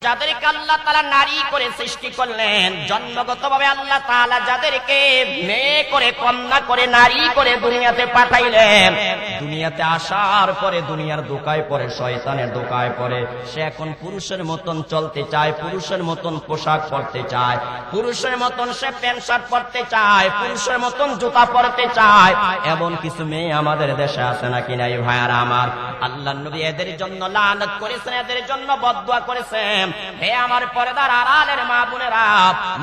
যাদেরকে আল্লাহ তাআলা নারী করে সৃষ্টি করলেন, জন্মগতভাবে আল্লাহ তাআলা যাদেরকে মেয়ে করে কন্যা করে নারী করে দুনিয়াতে পাঠাইলেন, দুনিয়াতে আসার পরে দুনিয়ার ধোঁকায় পড়ে, শয়তানের ধোঁকায় পড়ে। সে এখন পুরুষের মতন চলতে চায়, পুরুষের মতন পোশাক পরতে চায়, পুরুষের মতন সে প্যান্ট শার্ট পরতে চায়, পুরুষের মতন জুতা পরতে চায়। এমন কিছু মেয়ে আমাদের দেশে আছে নাকি নাই ভাইয়ারা আমার? আল্লাহর নবী এদের জন্য লানত করেছেন, এদের জন্য বদদুয়া করেছেন। হে আমার পর্দার আড়ালের মা বোনেরা,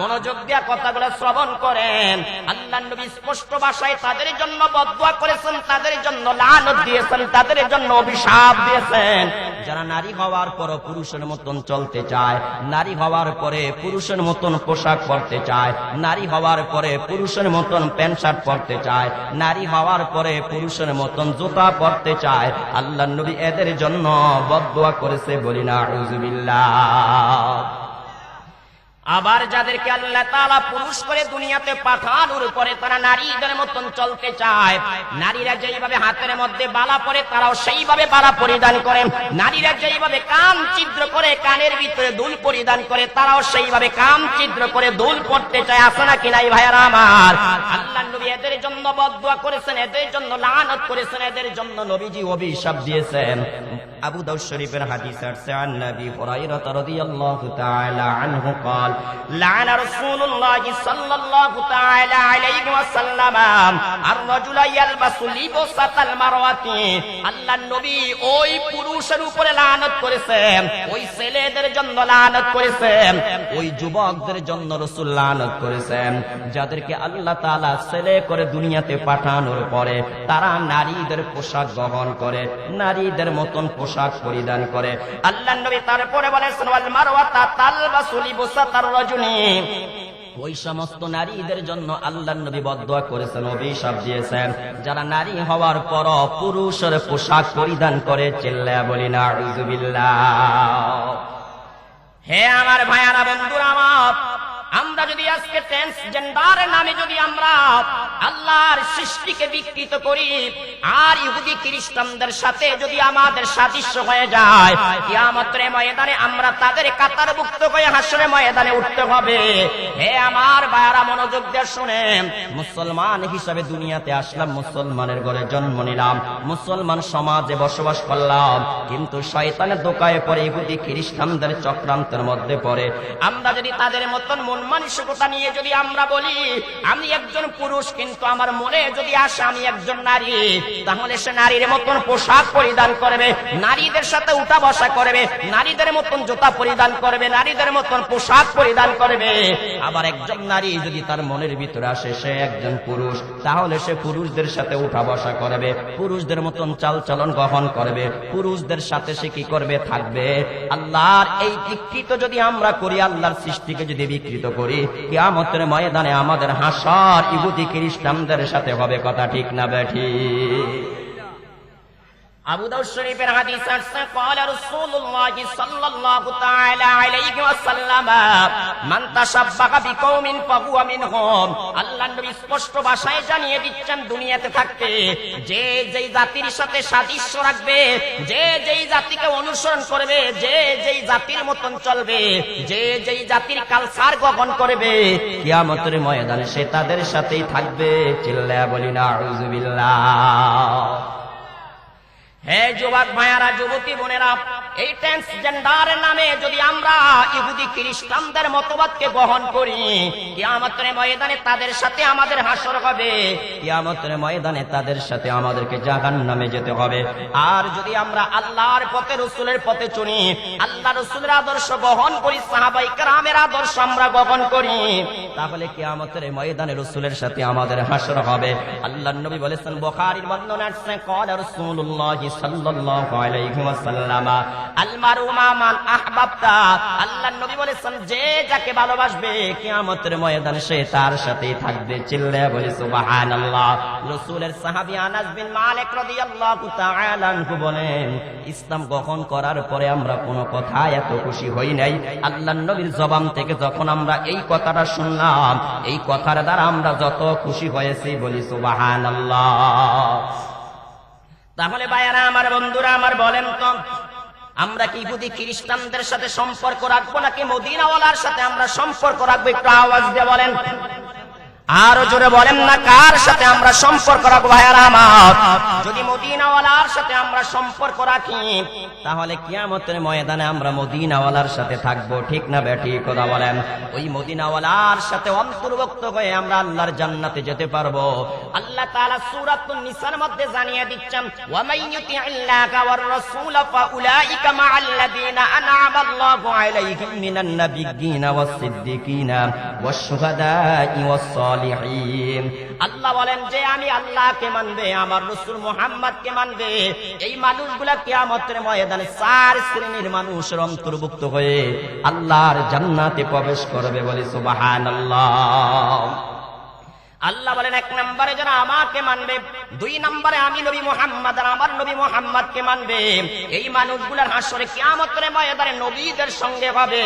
মনোযোগ দিয়ে কথাগুলো শ্রবণ করেন। আল্লাহর নবী স্পষ্ট ভাষায় তাদের জন্য বদদুয়া করেছেন, তাদের জন্য লানত দিয়েছেন, তাদের জন্য অভিশাপ দিয়েছেন যারা নারী হওয়ার পর পুরুষের মতন চলতে চায়, নারী হওয়ার পরে পুরুষের মতন পোশাক পরতে চায়, নারী হওয়ার পরে পুরুষের মতন প্যান্ট শার্ট পরতে চায়, নারী হওয়ার পরে পুরুষের মতন জুতা পরতে চায়। আল্লাহর নবী এদের জন্য বদদুয়া করেছে, বলি না আউযুবিল্লাহ। আবার যাদেরকে আল্লাহ তাআলা পুরুষ করে দুনিয়াতে পাঠানোর পরে তারা নারীদের মতন চলতে চায়, নারীরা যেইভাবে হাতের মধ্যে বালা পরে তারাও সেইভাবে বালা পরিধান করে, নারীরা যেইভাবে কান ছিদ্র করে কানের ভিতরে দুল পরিধান করে তারাও সেইভাবে কান ছিদ্র করে দুল পড়তে চায়। আছে নাকি নাই ভাইয়ারা আমার? আল্লাহর নবী এদের জন্য বদদুয়া করেছেন, এদের জন্য লানত করেছেন, এদের জন্য নবীজি অভিশাপ দিয়েছেন। আবু দাউদ শরীফের হাদিস আছে, আন নবী হুরায়রা রাদিয়াল্লাহু তাআলা আনহু قال لعن رسول الله صلى الله تعالى عليه وسلم الرجل يلبس لباسة المرأة। আল্লাহর নবী ওই পুরুষের উপরে লানত করেছেন, ওই ছেলেদের জন্য লানত করেছেন, ওই যুবকদের জন্য রাসূল লানত করেছেন যাদেরকে আল্লাহ তাআলা ছেলে করে দুনিয়াতে পাঠানোর পরে তারা নারীদের পোশাক গ্রহণ করে, নারীদের মতন পোশাক পরিধান করে। আল্লাহর নবী তারপরে বলেছেন ওয়াল মারওয়াতা তালবাসু লিবসাতার রাজুলি। ওই সমস্ত নারীদের জন্য আল্লাহর নবী বদদুয়া করেছেন, অভিশাপ দিয়েছেন যারা নারী হওয়ার পর পুরুষের পোশাক পরিধান করে। চিল্লায়া বলি না আউযুবিল্লাহ। হে আমার ভাইয়ারা, বন্ধুরা আমার, আমরা যদি আজকে ট্রান্সজেন্ডারের নামে যদি আমরা আল্লাহর সৃষ্টিকে বিকৃত করি আর ইহুদি খ্রিস্টানদের সাথে যদি আমাদের সাদৃশ্য হয়ে যায়, কিয়ামতের ময়দানে আমরা তাদের কাতারভুক্ত হয়ে হাসরের ময়দানে উঠতে হবে। হে আমার ভাইয়ারা, মনোযোগ দিয়ে শুনেন। মুসলমান হিসাবে দুনিয়াতে আসলাম, মুসলমানের ঘরে জন্ম নিলাম, মুসলমান সমাজে বসবাস করলাম, কিন্তু শয়তানের ধোঁকায় পড়ে ইহুদি খ্রিস্টানদের চক্রান্তের মধ্যে পড়ে আমরা যদি তাদের মতন মন মানসিকতা নিয়ে যদি আমরা বলি আমি একজন পুরুষ, কিন্তু আমার মনে যদি আসে আমি একজন নারী, তাহলে সে নারীর মতন পোশাক পরিধান করবে, নারীদের সাথে উঠা বসা করবে, নারীদের মতন জুতা পরিধান করবে, নারীদের মতন পোশাক পরিধান করবে। আবার একজন নারী যদি তার মনের ভিতরে আসে সে একজন পুরুষ, তাহলে সে পুরুষদের সাথে উঠা বসা করবে, পুরুষদের মতন চাল চলন গ্রহণ করবে, পুরুষদের সাথে সে কি করবে? থাকবে। আল্লাহর এই বিকৃত যদি আমরা করি, আল্লাহর সৃষ্টিকে যদি বিকৃত করি, কিয়ামতের ময়দানে আমাদের হাসর ইহুদি খ্রিস্টানদের সাথে হবে। কথা ঠিক না বেঠিক? আবু দাউদ শরীফের হাদিস আছে, قال رسول الله صلى الله تعالى عليه وسلم من تشبه بقوم فهو منهم। আল্লাহর নবী স্পষ্ট ভাষায় জানিয়ে দিচ্ছেন দুনিয়াতে থাকতে যে যেই জাতির সাথে সাদৃশ্য রাখবে, যে যেই জাতিকে অনুসরণ করবে, যে যেই জাতির মতন চলবে, যে যেই জাতির কালচার গ্রহণ করবে, কিয়ামতের ময়দানে সে তাদের সাথেই থাকবে। চিল্লায়া বলি না আউযুবিল্লাহ। হে যুবক ভাইয়ারা, যুবতী বোনেরা, এই ট্রান্সজেন্ডারের নামে যদি আমরা ইহুদি খ্রিস্টানদের মতবাদকে গ্রহণ করি, কিয়ামতের ময়দানে তাদের সাথে আমাদের হাসর হবে, কিয়ামতের ময়দানে তাদের সাথে আমাদেরকে জাহান্নামে যেতে হবে। আর যদি আমরা আল্লাহর পথে রাসূলের পথে চলি, আল্লাহ রাসূলের আদর্শ গ্রহণ করি, সাহাবায়ে কেরামের আদর্শ আমরা গ্রহণ করি, তাহলে কিয়ামতের ময়দানে রাসূলের সাথে আমাদের হাসর হবে। আল্লাহর নবী বলেছেন, বুখারীর বর্ণনা আছে, قال رسول الله সাল্লাল্লাহু আলাইহি ওয়াসাল্লাম আল মারু মা মান আহবাবতা। আল্লাহর নবী বলেছেন যে যাকে ভালোবাসবে কিয়ামতের ময়দানে সে তার সাথেই থাকবে। চিল্লায়া বলি সুবহানাল্লাহ। রাসূলের সাহাবী আনাস বিন মালিক রাদিয়াল্লাহু তাআলা আনহু বলেন, ইসলাম গ্রহণ করার পরে আমরা কোনো কথায় এত খুশি হই নাই আল্লাহর নবীর জবান থেকে যখন আমরা এই কথাটা শুনলাম, এই কথার দ্বারা আমরা যত খুশি হয়েছি। বলি সুবহানাল্লাহ। তাহলে ভাইয়ারা আমার, বন্ধুরা আমার, বলেন তো আমরা কি ইহুদি খ্রিস্টানদের সাথে সম্পর্ক রাখবো নাকি মদিনাওয়ালার সাথে আমরা সম্পর্ক রাখবো? একটু আওয়াজ দিয়ে বলেন, আরো জোরে বলেন না, কার সাথে আমরা সম্পর্ক রাখবো? ভাইয়ারা আমার, যদি মদিনাওয়ালার সাথে আমরা সম্পর্ক রাখি তাহলে কিয়ামতের ময়দানে আমরা মদিনাওয়ালার সাথে থাকবো, ঠিক না বেঠিক কথা বলেন? ওই মদিনাওয়ালার সাথে অন্তর্ভুক্ত হয়ে আমরা আল্লাহর জান্নাতে যেতে পারবো। আল্লাহ তাআলা সূরাতুন নিসার মধ্যে জানিয়ে দিচ্ছেন, ওয়া মাইয়ুতি'ল্লাহা ওয়ার রাসূলা ফাউলাইকা মা'আল্লাযীনা আন'আমা আল্লাহু আলাইহিম মিনান নাবিয়্যিনা ওয়াস সিদ্দিকিনা ওয়াশ শুহাদা'i ওয়াস সালিহিন। আল্লাহ বলেন যে আমি আল্লাহকে মানবে, আমার রাসূল মুহাম্মদকে মানবে, এই মানুষগুলা কিয়ামতের ময়দানে 4 শ্রেণীর মানুষের অন্তর্ভুক্ত হয়ে আল্লাহর জান্নাতে প্রবেশ করবে। বলে সুবহানাল্লাহ। আল্লাহ বলেন, 1 নম্বরে যারা আমাকে মানবে, 2 নম্বরে আমি নবী মুহাম্মদ আর আমার নবী মুহাম্মদকে মানবে, এই মানুষগুলোর হাসরে কিয়ামতের ময়দানে নবীদের সঙ্গে হবে।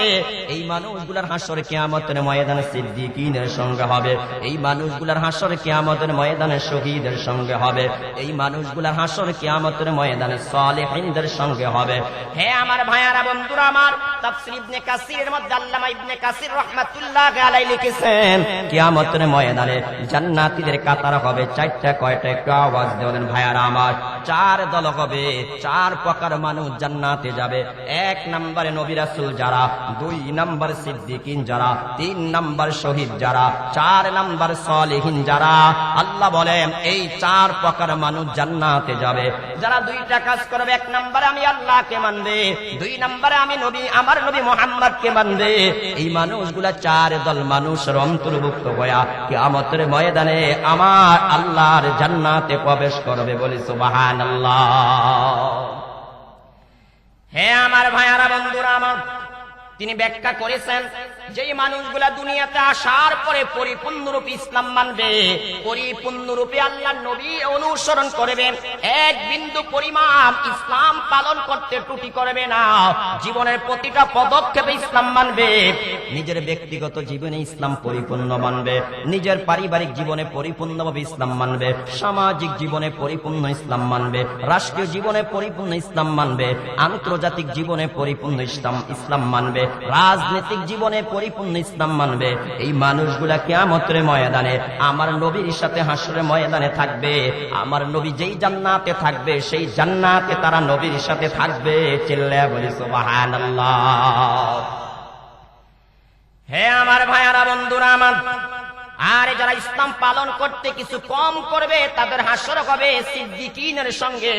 এই মানুষগুলোর হাসরে কিয়ামতের ময়দানে সিদ্দিকীনের সঙ্গে হবে। এই মানুষগুলোর হাসরে কিয়ামতের ময়দানে শহীদের সঙ্গে হবে। এই মানুষগুলোর হাসরে কিয়ামতের ময়দানে সালেহিনদের সঙ্গে হবে। হে আমার ভাইয়ারা, বন্ধুরা আমার, তাফসীর ইবনে কাসিরের মধ্যে আল্লামা ইবনে কাসির রাহমাতুল্লাহি আলাইহি লিখেছেন, কিয়ামতের ময়দানে জান্নাতীদের কাতার হবে 4টা। কয়টা? একটু আওয়াজ দেবেন ভাইয়ারা আমার। 4 দল হবে, 4 প্রকার মানুষ জান্নাতে যাবে। 1 নম্বরে নবী রাসূল যারা, 2 নম্বর সিদ্দিকিন যারা, 3 নম্বর শহীদ যারা, 4 নম্বর সালেহিন যারা। আল্লাহ বলেন এই 4 প্রকার মানুষ জান্নাতে যাবে। যারা 2টা কাজ করবে, 1 নম্বরে আমি আল্লাহকে মানবে, 2 নম্বরে আমি আমার নবী মুহাম্মদকে মানবে, এই মানুষগুলা 4 দল মানুষের অন্তর্ভুক্ত হয়ে কিয়ামতের ময়দানে আমার আল্লাহর জান্নাতে প্রবেশ করবে। বলি সুবহানাল্লাহ। হে আমার ভাইয়ারা, বন্ধুরা আমার, তিনি ব্যাখ্যা করেছেন যেই মানুষগুলা দুনিয়াতে আসার পরে পরিপূর্ণরূপে ইসলাম মানবে, পরিপূর্ণরূপে আল্লাহর নবী অনুসরণ করবে, 1 বিন্দু পরিমাণ ইসলাম পালন করতে ত্রুটি করবে না, জীবনের প্রতিটা পদক্ষেপে ইসলাম মানবে, নিজের ব্যক্তিগত জীবনে ইসলাম পরিপূর্ণ মানবে, নিজের পারিবারিক জীবনে পরিপূর্ণভাবে ইসলাম মানবে, সামাজিক জীবনে পরিপূর্ণ ইসলাম মানবে, রাষ্ট্রীয় জীবনে পরিপূর্ণ ইসলাম মানবে, আন্তর্জাতিক জীবনে পরিপূর্ণ ইসলাম মানবে, রাজনৈতিক জীবনে পরিপূর্ণ ইসলাম মানবে, এই মানুষগুলা কিয়ামতের ময়দানে আমার নবীর সাথে হাসরের ময়দানে থাকবে। আমার নবী যেই জান্নাতে থাকবে সেই জান্নাতে তারা নবীর সাথে থাকবে। চিল্লায়া বলি সুবহানাল্লাহ। হে আমার ভাইয়ারা, বন্ধুরা আমার, আর যারা ইসলাম পালন করতে কিছু কম করবে তাদের হাসর হবে সিদ্দিকীনের সঙ্গে।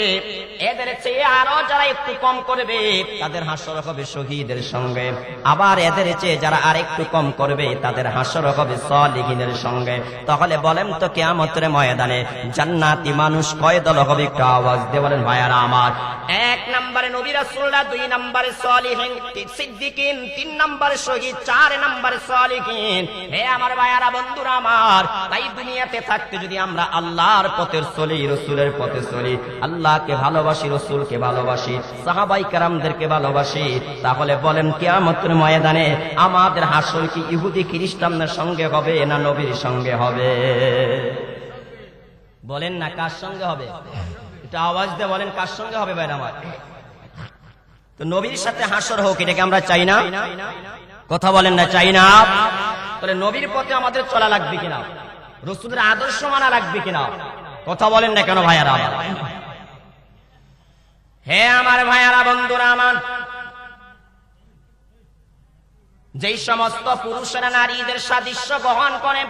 এদের চেয়ে আরো যারা একটু কম করবে তাদের হাসর হবে শহীদের সঙ্গে। আবার এদের চেয়ে যারা আর একটু কম করবে তাদের হাসর হবে সালেহিনের সঙ্গে। তাহলে বলেন তো কিয়ামতের ময়দানে জান্নাতি মানুষ কয় দল হবে? একটু আওয়াজ দিয়ে বলেন ভাইয়ারা আমার। 1 নম্বরে নবী রাসূলরা, 2 নম্বরে সালেহিন সিদ্দিকীন, 3 নম্বরে শহীদ, 4 নম্বরে সালেহিন। হে আমার ভাইয়ারা, বন্ধুরা আমার, তাই দুনিয়াতে থাকতে যদি আমরা আল্লাহর পথে চলি, রাসূলের পথে চলি, আল্লাহকে ভালোবাসি, রাসূলকে ভালোবাসি, সাহাবায়ে কেরামদেরকে ভালোবাসি, তাহলে বলেন কিয়ামতের ময়দানে আমাদের হাসর কি ইহুদি খ্রিস্টানদের সঙ্গে হবে না নবীর সঙ্গে হবে? বলেন না, কার সঙ্গে হবে? এটা আওয়াজ দিয়ে বলেন, কার সঙ্গে হবে ভাইরা আমার? তো নবীর সাথে হাসর হোক, এটাকে আমরা চাই না? কথা বলেন না, চাই না? তাহলে নবীর পথে আমাদের চলা লাগবে কিনা? রাসূলের আদর্শ মানা লাগবে কিনা? কথা বলেন না কেন ভাইয়ারা আমার? হে আমার ভাইয়ারা, বন্ধুরা আমার, যেই সমস্ত পুরুষেরা নারীদের সাদৃশ্য গ্রহণ করে,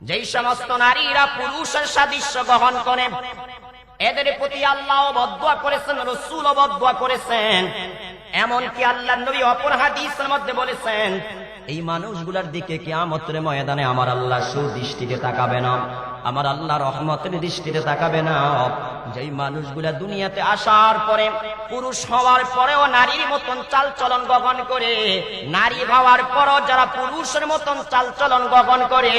যেই সমস্ত নারীরা পুরুষের সাদৃশ্য গ্রহণ করে, এদের প্রতি আল্লাহ বদদুয়া করেছেন, রাসূল বদদুয়া করেছেন। এমনকি আল্লাহর নবী অপর হাদিসের মধ্যে বলেছেন এই মানুষগুলোর দিকে কিয়ামতের ময়দানে আমার আল্লাহ সুদৃষ্টিতে তাকাবে না, আমার আল্লাহ রহমতের দৃষ্টিতে তাকাবে না। যেই মানুষগুলা দুনিয়াতে আসার পরে পুরুষ হওয়ার পরেও নারীর মতন চালচলন গ্রহণ করে, নারী হওয়ার পরও যারা পুরুষের মতন চালচলন গ্রহণ করে,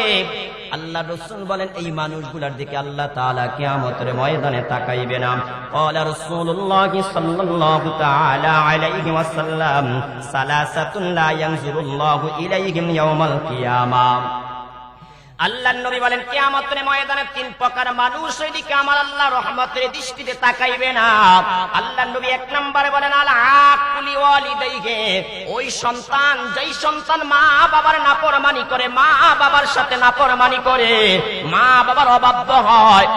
আল্লাহ রাসূল বলেন এই মানুষগুলার দিকে আল্লাহ তাআলা কিয়ামতের ময়দানে তাকাইবে না। ক্বালা রাসূলুল্লাহ সাল্লাল্লাহু তাআলা আলাইহি ওয়াসাল্লাম, সালাসাতুন লা ইয়ানজুরুল্লাহু ইলাইহিম ইয়াওমাল কিয়ামাহ। আল্লাহর নবী বলেন কিয়ামতের ময়দানে তিন প্রকার মানুষ ওইদিকে আমার আল্লাহ রহমতের দৃষ্টিতে তাকাইবে না। আল্লাহর নবী এক নম্বরে বলেন আল আকুলি ওয়ালিদাইহি, ওই সন্তান যেই সন্তান মা বাবার নাফরমানি করে, মা বাবার সাথে নাফরমানি করে, মা বাবার অবাধ্য হয়,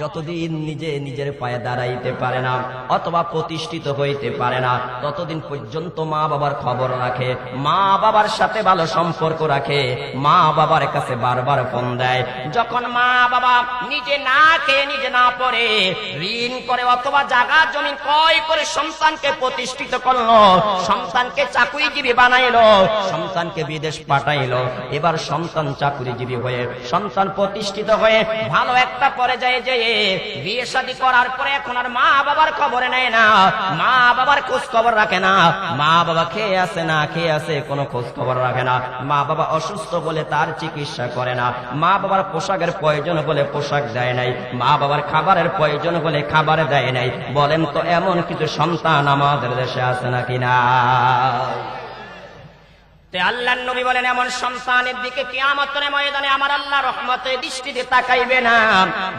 যতদিন নিজে নিজের পায়ে দাঁড়াইতে পারে না অথবা প্রতিষ্ঠিত হইতে পারে না ততদিন পর্যন্ত মা বাবার খবর রাখে, মা বাবার সাথে ভালো সম্পর্ক রাখে, মা বাবার কাছে বারবার ফোন দেয়। যখন মা বাবা নিজে না খেয়ে নিজে না পড়ে ঋণ করে অথবা জায়গা জমি ক্রয় করে সন্তানকে প্রতিষ্ঠিত করলো, সন্তানকে চাকুরিজীবী বানাইলো, সন্তানকে বিদেশ পাঠাইলো, এবার সন্তান চাকুরিজীবী হয়ে সন্তান প্রতিষ্ঠিত হয়ে ভালো একটা পর্যায়ে যে বিয়ে শাদী করার পরে এখন আর মা বাবার খবর নেয় না, মা বাবার খোঁজ খবর রাখে না, মা বাবা খেয়ে আছে না খেয়ে আছে কোনো খোঁজ খবর রাখে না, মা বাবা অসুস্থ বলে তার চিকিৎসা করে না, মা বাবার পোশাকের প্রয়োজন বলে পোশাক দেয় নাই, মা বাবার খাবারের প্রয়োজন বলে খাবার দেয় নাই। বলেন তো এমন কিছু সন্তান আমাদের দেশে আছে নাকি না? আল্লাহর নবী বলেন এমন সন্তানের দিকে কিয়ামতের ময়দানে আমার আল্লাহ রহমতের দৃষ্টিতে তাকাইবে না।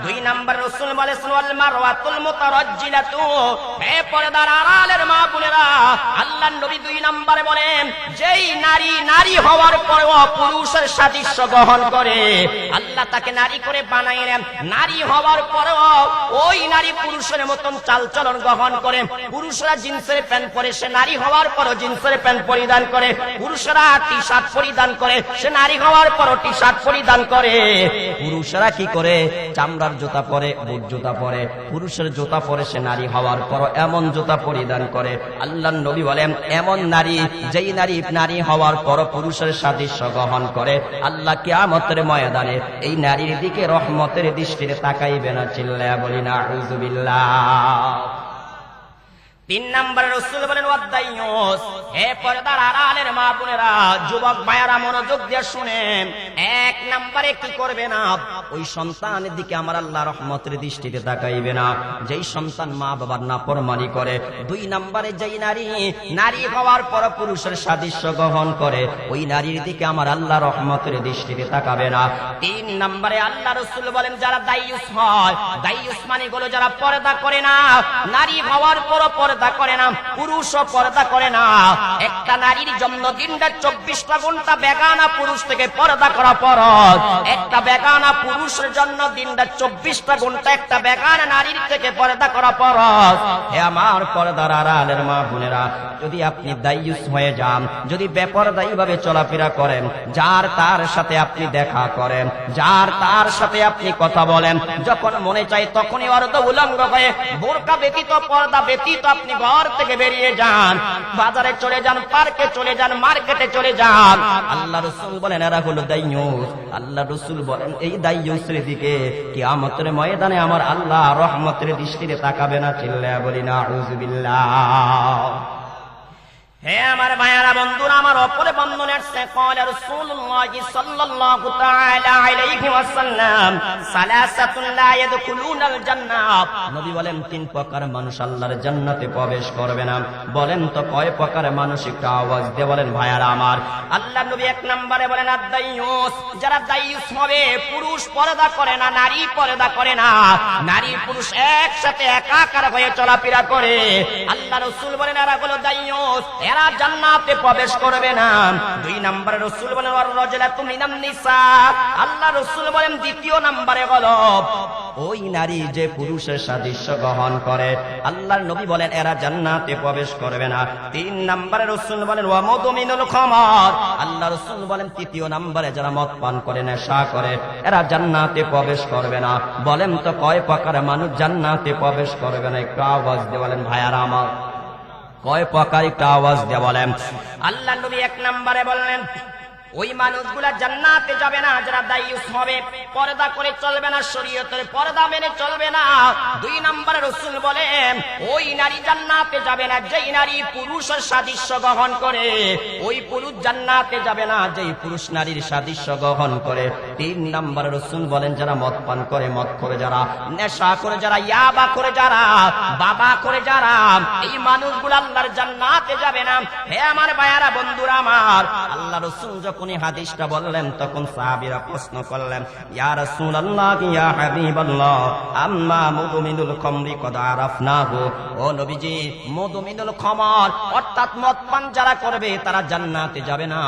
দুই নাম্বার রাসূল বলেছেন ওয়াল মারওয়াতুল মুতারাজ্জিলাতু, হে পর্দার আড়ালের মা বোনেরা, আল্লাহর নবী দুই নাম্বারে বলেন যেই নারী নারী হওয়ার পরেও পুরুষের সাদৃশ্য গ্রহণ করে, আল্লাহ তাকে নারী করে বানাইলেন, নারী হওয়ার পরেও ওই নারী পুরুষের মতন চালচলন গ্রহণ করে, পুরুষরা জিন্সের প্যান্ট পরে সে নারী হওয়ার পরও জিন্সের প্যান্ট পরিধান করে, পুরুষরা টি শার্ট পরিধান করে সে নারী হওয়ার পরও টি শার্ট পরিধান করে, পুরুষরা কি করে চামড়ার জুতা পরে, বুট জুতা পরে, পুরুষের জুতা পরে সে নারী হওয়ার পরও এমন জুতা পরিধান করে। আল্লাহর নবী বলেন এমন নারী যেই নারী নারী হওয়ার পরও পুরুষের সাদৃশ্য গ্রহণ করে, আল্লাহ কিয়ামতের ময়দানে এই নারীর দিকে রহমতের দৃষ্টিতে তাকাইবে না। চিল্লায়া বলি না আউযুবিল্লাহ। তিন নম্বরে রাসূল বলেন ওয়াদাইয়ুস, হে পর্দার আড়ালের মা বোনেরা, যুবক ভাইয়ারা মনোযোগ দিয়ে শুনেন, এক নম্বরে কি করবে না, ওই সন্তানের দিকে আমার আল্লাহ রহমতের দৃষ্টিতে তাকাইবে না যেই সন্তান মা বাবার নাফরমানি করে। দুই নম্বরে যেই নারী নারী হওয়ার পর পুরুষের সাদৃশ্য গ্রহণ করে, ওই নারীর দিকে আমার আল্লাহ রহমতের দৃষ্টিতে তাকাবে না। তিন নম্বরে আল্লাহ রাসূল বলেন যারা দাইয়ুস হয়, দাইয়ুস মানে হলো যারা পর্দা করে না, নারী হওয়ার পর পর্দা করে না, পুরুষও পর্দা করে না। একটা নারীর জন্মদিনটা 24টা ঘন্টা বেগানা পুরুষ থেকে পর্দা করা ফরজ, একটা বেগানা পুরুষের জন্মদিনটা 24টা ঘন্টা একটা বেগানা নারীর থেকে পর্দা করা ফরজ। হে আমার পর্দার আড়ালের মা বোনেরা, যদি আপনি দাইয়ুস হয়ে যান, যদি বেপরদায়ী ভাবে চলাফেরা করেন, যার তার সাথে আপনি দেখা করেন, যার তার সাথে আপনি কথা বলেন, যখন মনে চায় তখনই অর্ধ উলঙ্গ হয়ে বোরকা ব্যতীত পর্দা ব্যতীত আপনি ঘর থেকে বেরিয়ে যান, বাজারে চলে যান, পার্কে চলে যান, মার্কেটে চলে যান, আল্লাহ রাসূল বলেন এরা হলো দাইয়ুস। আল্লাহ রাসূল বলেন এই দাইয়ুসের দিকে কিয়ামতের ময়দানে আমার আল্লাহ রহমতের দৃষ্টিতে তাকাবে না। চিল্লায়া বলি না আউযুবিল্লাহ। হে আমার ভাইয়ারা বন্ধুরা, আমার অপরে বন্ধনে আসছে ক্বালা রাসূলুল্লাহ সাল্লাল্লাহু তাআলা আলাইহি ওয়াসাল্লাম সালাসাতুন লা ইয়াদখুলুনাল জান্নাহ, নবী বলেন তিন প্রকার মানুষ আল্লাহর জান্নাতে প্রবেশ করবে না। বলেন তো কয় প্রকার মানুষ? একটা আওয়াজ দিয়ে বলেন ভাইয়ারা আমার। আল্লাহর নবী এক নম্বরে বলেন আদ-দাইয়ুস, যারা দাইয়ুস হবে, পুরুষ পর্দা করে না, নারী পর্দা করে না, নারী পুরুষ একসাথে একাকার হয়ে চলাফেরা করে, আল্লাহ রাসূল বলেন এরা হলো দাইয়ুস, এরা জান্নাতে প্রবেশ করবে না। দুই নম্বরে রাসূল বলেন ওয়ার রাজুলাতু মিনান নিসা, আল্লাহ রাসূল বলেন দ্বিতীয় নম্বরে হলো ওই নারী যে পুরুষের সাদৃশ্য গ্রহণ করে, আল্লাহর নবী বলেন এরা জান্নাতে প্রবেশ করবে না। তিন নম্বরে রাসূল বলেন ওয়া মুদমিনুল খামার, আল্লাহ রাসূল বলেন তৃতীয় নম্বরে যারা মদ পান করে, নেশা করে, এরা জান্নাতে প্রবেশ করবে না। বলেন তো কয় প্রকার মানুষ জান্নাতে প্রবেশ করবে না? একটু আওয়াজ দিয়ে বলেন ভাইয়ারা আমার, কয় প্রকার? একটা আওয়াজ দিয়ে বলেন। আল্লাহ নবী এক নম্বরে বললেন ওই মানুষগুলা জান্নাতে যাবে না যারা দাইয়ুস হবে, পর্দা করে চলবে না, শরীয়তের পর্দা মেনে চলবে না। দুই নম্বরে রাসূল বলেন ওই নারী জান্নাতে যাবে না যেই নারী পুরুষের সাদৃশ্য গ্রহণ করে, ওই পুরুষ জান্নাতে যাবে না যেই পুরুষ নারীর সাদৃশ্য গ্রহণ করে। তিন নম্বরে রাসূল বলেন যারা মদ পান করে, মদ করে যারা, নেশা করে যারা, ইয়াবা করে যারা, বাবা করে যারা, এই মানুষগুলো আল্লাহর জান্নাতে যাবে না। হে আমার ভাইয়ারা বন্ধুরা আমার, আল্লাহ রাসূল যখন যখনই হাদিসটা বললেন তখন সাহাবীরা প্রশ্ন করলেন, ইয়া রাসূলুল্লাহ ইয়া হাবিবাল্লাহ আম্মা মুদমিনুল খামরি কদ আরাফনাহু, ও নবীজি মুদমিনুল খামর অর্থাৎ মদ পান যারা করবে তারা জান্নাতে যাবে না,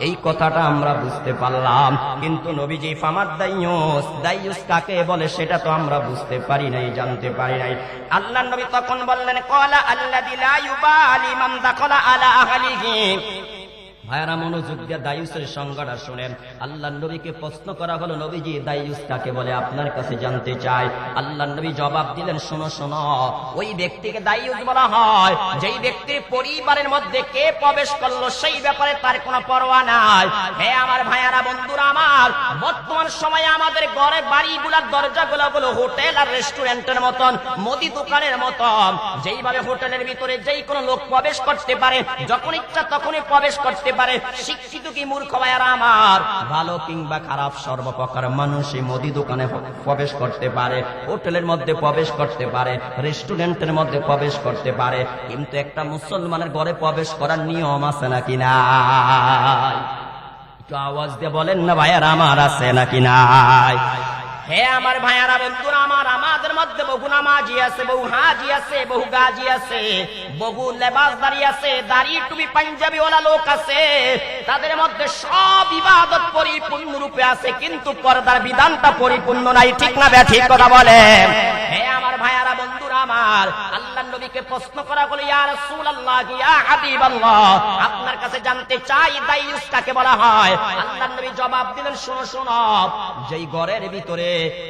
এই কথাটা আমরা বুঝতে পারলাম, কিন্তু নবীজি ফামাদ দাইয়ুস, দাইয়ুস কাকে বলে সেটা তো আমরা বুঝতে পারি নাই, জানতে পারি নাই। আল্লাহর নবী তখন বললেন, ক্বালা আল্লাযী লা ইউবালি মান দাখালা আলা আহলিহি। ভাইরা মনোযোগ দিয়ে দায়ুসের সংজ্ঞাটা শুনেন। আল্লাহর নবীকে প্রশ্ন করা হলো, নবীজি দায়ুস কাকে বলে আপনার কাছে জানতে চাই। আল্লাহর নবী জবাব দিলেন, শোনো শোনো, ওই ব্যক্তিকে দায়ুস বলা হয় যেই ব্যক্তির পরিবারের মধ্যে কে প্রবেশ করলো সেই ব্যাপারে তার কোনো পরোয়া নাই। হে আমার ভাইয়ারা বন্ধুরা আমার, বর্তমান সময়ে আমাদের ঘরে বাড়িগুলোর দরজাগুলো হোটেল আর রেস্টুরেন্টের মতন, মুদি দোকানের মতন, যেইভাবে হোটেলের ভিতরে যেই কোনো লোক প্রবেশ করতে পারে, যখন ইচ্ছা তখনই প্রবেশ করতে পারে। শিক্ষিত কি মূর্খ ভাইয়ারা আমার, ভালো কিংবা খারাপ সর্বপ্রকার মানুষই মুদি দোকানে প্রবেশ করতে পারে, হোটেলের মধ্যে প্রবেশ করতে পারে, রেস্টুরেন্টের মধ্যে প্রবেশ করতে পারে, কিন্তু একটা মুসলমানের ঘরে প্রবেশ করার নিয়ম আছে নাকি নাই? একটু আওয়াজ দিয়ে বলেন না ভাইয়ারা আমার, আছে নাকি নাই? হে আমার ভাইয়ারা বন্ধুরা আমার, আমাদের মধ্যে বহু নামাজি আছে, বহু হাজি আছে, বহু গাজী আছে, বহু লেবাসদারি আছে, দাড়ি টুপি পাঞ্জাবি ওয়ালা লোক আছে, তাদের মধ্যে সব ইবাদত পরিপূর্ণ রূপে আছে, কিন্তু পর্দার বিধানটা পরিপূর্ণ নাই। ঠিক না বে ঠিক কথা বলেন? হে আমার ভাইয়ারা বন্ধুরা আমার, আল্লাহর নবীকে প্রশ্ন করা হলো, ইয়া রাসূলুল্লাহ ইয়া হাবিবাল্লাহ আপনার কাছে জানতে চাই দায়ুস কাকে বলা হয়। আল্লাহর নবী জবাব দিলেন, শোনো শোনো, যেই ঘরের ভিতরে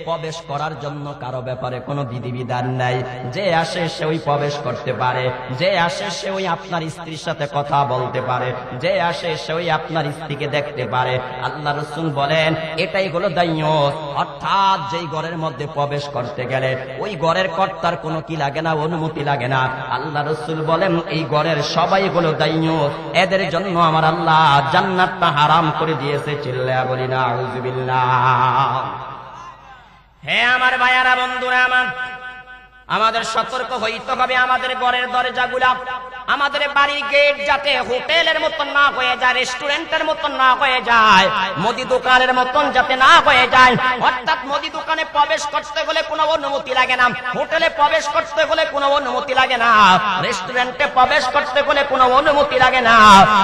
প্রবেশ করার জন্য কারো ব্যাপারে কোনো বিধিবিধান নাই, যে আসে সে ওই প্রবেশ করতে পারে, যে আসে সে ওই আপনার স্ত্রীর সাথে কথা বলতে পারে, যে আসে সে ওই আপনার স্ত্রীকে দেখতে পারে। আল্লাহ রাসূল বলেন এটাই হলো দায়ুস, অর্থাৎ যেই ঘরের মধ্যে প্রবেশ করতে গেলে ওই ঘরের কর্তার কোনো কি লাগে না, অনুমতি লাগে না। আল্লাহ রাসূল বলেন এই ঘরের সবাই হলো দায়ুস, এদের জন্য আমার আল্লাহ জান্নাতটা হারাম করে দিয়েছে। চিল্লায়া বলি না আউযুবিল্লাহ। হে আমার ভাইয়ারা বন্ধুরা আমার, আমাদের সতর্ক হইতে হবে, আমাদের ঘরের দরজাগুলা, আমাদের বাড়ির গেট যাতে হোটেলের মতন না হয়ে যায়, রেস্টুরেন্টের মতন না হয়ে যায়, মুদি দোকানের মতন যাতে না হয়ে যায়। অর্থাৎ মুদি দোকানে প্রবেশ করতে হলে কোনো অনুমতি লাগে না, হোটেলে প্রবেশ করতে হলে কোনো অনুমতি লাগে না, রেস্টুরেন্টে প্রবেশ করতে হলে কোনো অনুমতি লাগে না।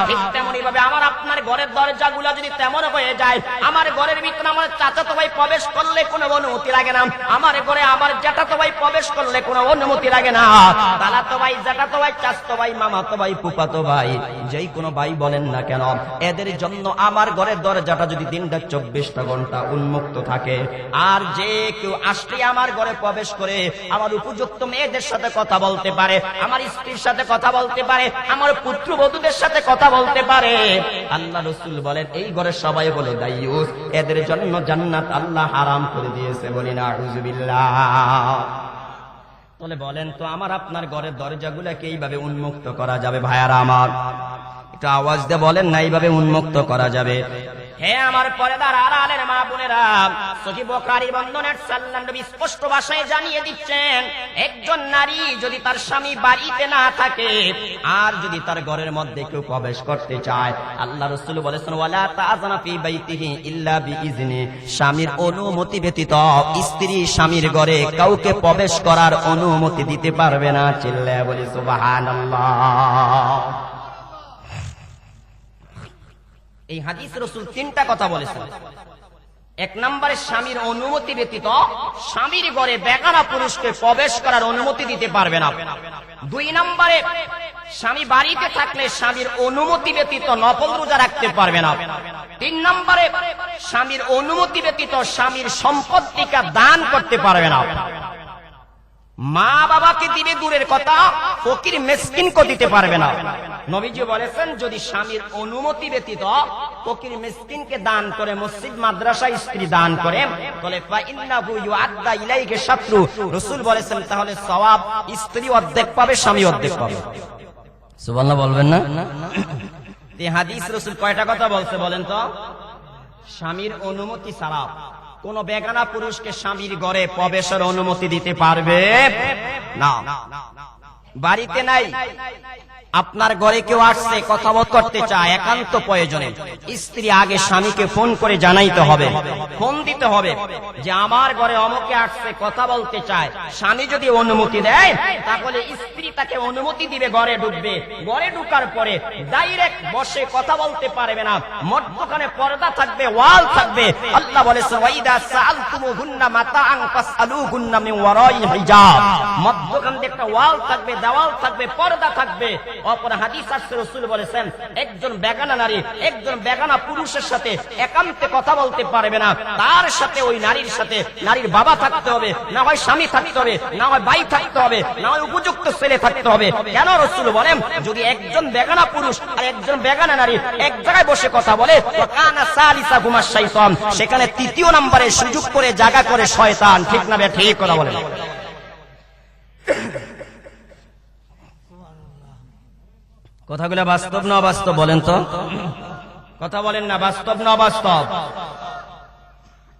ঠিক তেমনি ভাবে আমার আপনার ঘরের দরজাগুলা যদি তেমন হয়ে যায়, আমার ঘরের ভিতরে আমার চাচাতো ভাই প্রবেশ করলে কোনো অনুমতি লাগে না, আমার ঘরে আমার জ্যাঠাতো ভাই প্রবেশ করলে কোনো অনুমতি লাগে না, খালাতো ভাই, জ্যাঠাতো ভাই, চাচতো ভাই, মামাতো ভাই, ফুফাতো ভাই, যেই কোনো ভাই বলেন না কেন, এদের জন্য আমার ঘরের দরজাটা যদি দিনটা 24টা ঘন্টা উন্মুক্ত থাকে, আর যে কেউ আসলে আমার ঘরে প্রবেশ করে আমার উপযুক্ত মেয়েদের সাথে কথা বলতে পারে, আমার স্ত্রীর সাথে কথা বলতে পারে, আমার পুত্রবধূদের সাথে কথা বলতে পারে, আল্লাহ রাসূল বলেন এই ঘরের সবাই হলো দায়ুস, এদের জন্য জান্নাত আল্লাহ হারাম করে দিয়েছে। বলি না আউযুবিল্লাহ। তাহলে বলেন তো আমার আপনার ঘরের দরজাগুলোকে এইভাবে উন্মুক্ত করা যাবে? ভাইয়ারা আমার একটু আওয়াজ দিয়ে বলেন না এইভাবে উন্মুক্ত করা যাবে? হে আমার পর্দার আড়ালের মা বোনেরা, সহিহ বুখারী বর্ণনায় আল্লাহর নবী স্পষ্ট ভাষায় জানিয়ে দিচ্ছেন, একজন নারী যদি তার স্বামী বাড়িতে না থাকে আর যদি তার ঘরের মধ্যে কেউ প্রবেশ করতে চায়, আল্লাহ রাসূল বলেছেন ওয়ালা তাআযানা ফি বাইতিহি ইল্লা বিইজনি, স্বামীর অনুমতি ব্যতীত স্ত্রী স্বামীর ঘরে কাউকে প্রবেশ করার অনুমতি দিতে পারবে না। চিল্লায়া বলি সুবহানাল্লাহ। এই হাদিস রাসূল 3টা কথা বলেছেন। এক নম্বরে স্বামীর অনুমতি ব্যতীত স্বামীর ঘরে বেগানা পুরুষকে প্রবেশ করার অনুমতি দিতে পারবে না। 2 নম্বরে স্বামী বাড়িতে থাকলে স্বামীর অনুমতি ব্যতীত নফল রোজা রাখতে পারবে না। 3 নম্বরে স্বামীর অনুমতি ব্যতীত স্বামীর সম্পত্তিকে দান করতে পারবে না। মা বাবাকে দিবে দূরের কথা, ফকির মিসকিনকে দিতে পারবে না। নবীজি বলেছেন যদি স্বামীর অনুমতি ব্যতীত ফকির মিসকিনকে দান করে, মসজিদ মাদ্রাসা স্ত্রী দান করে, তাহলে ফা ইন্নাহু ইউআদ্দা ইলাইহি শাতরু, রাসূল বলেছেন তাহলে সওয়াব স্ত্রী অর্ধেক পাবে, স্বামী অর্ধেক পাবে। সুবহানাল্লাহ বলবেন না? এই হাদিস রাসূল কয়টা কথা বলছে বলেন তো? স্বামীর অনুমতি ছাড়া কোন বেগানা পুরুষকে স্বামীর ঘরে প্রবেশের অনুমতি দিতে পারবে না। বাড়িতে নাই, আপনার ঘরে কেউ আসছে, কথা করতে চায়, একান্ত প্রয়োজনে, স্ত্রী আগে স্বামীকে ফোন করে জানাইতে হবে, ফোন দিতে হবে যে আমার ঘরে অমুকে আসছে, কথা বলতে চায়। স্বামী যদি অনুমতি দেয় তাহলে স্ত্রী তাকে অনুমতি দিবে, ঘরে ঢুকবে। ঘরে ঢুকার পরে ডাইরেক্ট বসে কথা বলতে পারবে না, মধ্যখানে পর্দা থাকবে, ওয়াল থাকবে। আল্লাহ বলেছেন ওয়াইদা সাআলতুমুহুন্না মাতাআন ফাসআলুহুন্না মিন ওয়ারাই হিজাব। মধ্যখানে একটা ওয়াল থাকবে, দেওয়াল থাকবে, পর্দা থাকবে। অপর হাদিস আসছে, রাসূল বলেছেন একজন বেগানা নারী একজন বেগানা পুরুষের সাথে একান্তে কথা বলতে পারবে না। তার সাথে, ওই নারীর সাথে নারীর বাবা থাকতে হবে, না হয় স্বামী থাকতে হবে, না হয় ভাই থাকতে হবে, না হয় উপযুক্ত ছেলে থাকতে হবে। কেন? রাসূল বলেন যদি একজন বেগানা পুরুষ আর একজন বেগানা নারী এক জায়গায় বসে কথা বলে, তো কানা সালিসাহুমা শাইতান, সেখানে তৃতীয় নম্বরে সুযোগ করে জায়গা করে শয়তান। ঠিক না? ঠিক কথা বলেন। কথাগুলো বাস্তব না অবাস্তব বলেন তো? কথা বলেন না, বাস্তব না অবাস্তব?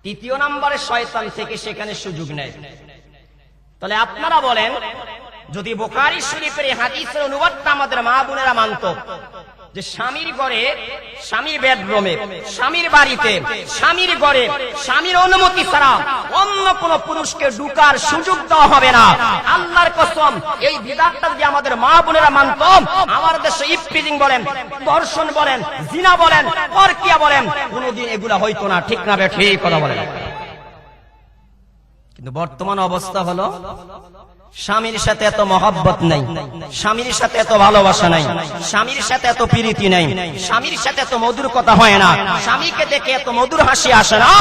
তৃতীয় নম্বরে শয়তান থেকে সেখানে সুযোগ নেয়। তাহলে আপনারা বলেন, যদি বুখারী শরীফের হাদিসের অনুবাদটা আমাদের মা বোনেরা মানত যে স্বামীর ঘরে, স্বামীর বেডরুমে, স্বামীর বাড়িতে, স্বামীর ঘরে স্বামীর অনুমতি ছাড়া অন্য কোন পুরুষকে ঢুকার সুযোগ দেওয়া হবে না, আল্লাহর কসম এই বিধানটা যদি আমাদের মা বোনেরা মানত, আমার দেশে ইফটিজিং বলেন, ধর্ষণ বলেন, জিনা বলেন, পরকিয়া বলেন, কোনদিন এগুলা হইতো না। ঠিক না? ঠিক কথা বলেন। কিন্তু বর্তমান অবস্থা হলো স্বামীর সাথে এত মহব্বত নাই, স্বামীর সাথে এত ভালোবাসা নাই, স্বামীর সাথে এত প্রীতি নাই, স্বামীর সাথে এত মধুর কথা হয় না, স্বামীকে দেখে এত মধুর হাসি আসে না।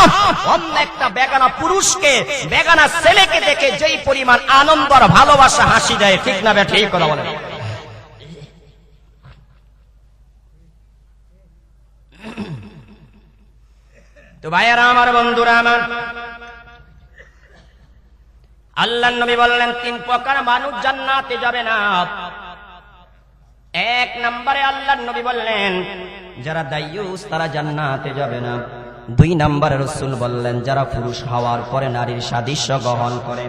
অন্য একটা বেগানা পুরুষকে, বেগানা ছেলেকে দেখে যেই পরিমাণ আনন্দ আর ভালোবাসা হাসি দেয়। ঠিক না? ঠিক কথা বলেন। তো ভাইয়েরা আমার, বন্ধুরা আমার, আল্লাহর নবী বললেন তিন প্রকার মানুষ জান্নাতে যাবে না। এক নম্বরে আল্লাহর নবী বললেন যারা দায়ুস তারা জান্নাতে যাবে না। দুই নম্বরে রাসূল বললেন যারা পুরুষ হওয়ার পরে নারীর সাদৃশ্য গ্রহণ করে,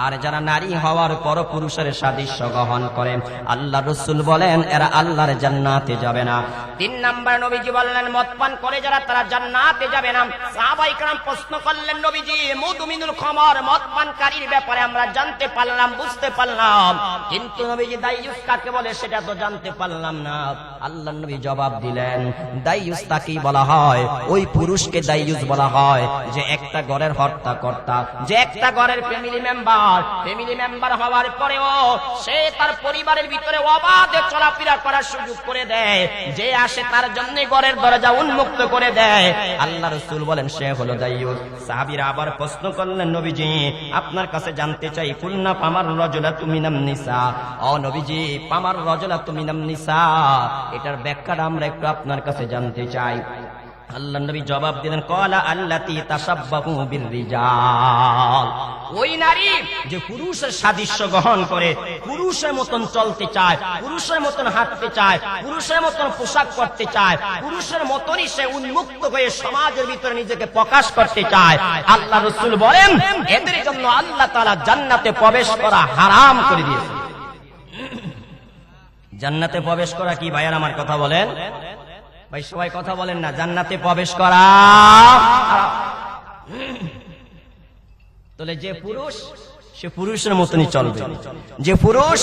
আর যারা নারী হওয়ার পর পুরুষের সাদৃশ্য গ্রহণ করে, আল্লাহ রাসূল বলেন এরা আল্লাহর জান্নাতে যাবে না। তিন নম্বর নবীজি বললেন মদ পান করে যারা, তারা জান্নাতে যাবে না। সাহাবায়ে কেরাম প্রশ্ন করলেন নবীজি মুদমিনুল খামর, মদ পানকারীর ব্যাপারে আমরা জানতে পারলাম, বুঝতে পারলাম, কিন্তু নবীজি দায়ুস কাকে বলে সেটা তো জানতে পারলাম না। আল্লাহর নবী জবাব দিলেন দায়ুস তাকেই বলা হয়, ওই পুরুষকে দায়ুস বলা হয় যে একটা ঘরের হর্তাকর্তা, যে একটা ঘরের ফ্যামিলি মেম্বার হওয়ার পরেও সে তার পরিবারের ভিতরে অবাধে চলাফেরা করার সুযোগ করে দেয়, যে আসে তার জন্য ঘরের দরজা উন্মুক্ত করে দেয়। আল্লাহ রাসূল বলেন সে হলো দায়ুস। সাহাবীরা আবার প্রশ্ন করলেন নবীজি আপনার কাছে জানতে চাই, কুলনা পামার রাজুলাতু মিনান নিসা, ও নবীজি পামার রাজুলাতু মিনান নিসা, এটার ব্যাখ্যাটা আমরা একটু আপনার কাছে জানতে চাই। আল্লাহর নবী জবাব দিলেন ক্বালা আল্লাতী তাশাব্বাহু বিররিজাল, ওই নারী যে পুরুষের সাদৃশ্য গ্রহণ করে, পুরুষের মতন চলতে চায়, পুরুষের মতন হাঁটতে চায়, পুরুষের মতন পোশাক পরতে চায়, পুরুষের মতনই সে উন্মুক্ত হয়ে সমাজের ভিতরে নিজেকে প্রকাশ করতে চায়। আল্লাহ রাসূল বলেন এদের জন্য আল্লাহ তাআলা জান্নাতে প্রবেশ করা হারাম করে দিয়েছে। জান্নাতে প্রবেশ করা কি ভাইয়ার আমার কথা বলেন? ভাই সবাই কথা বলেন না, জান্নাতে প্রবেশ করা। তাহলে যে পুরুষ সে পুরুষের মতনই চলবে, যে পুরুষ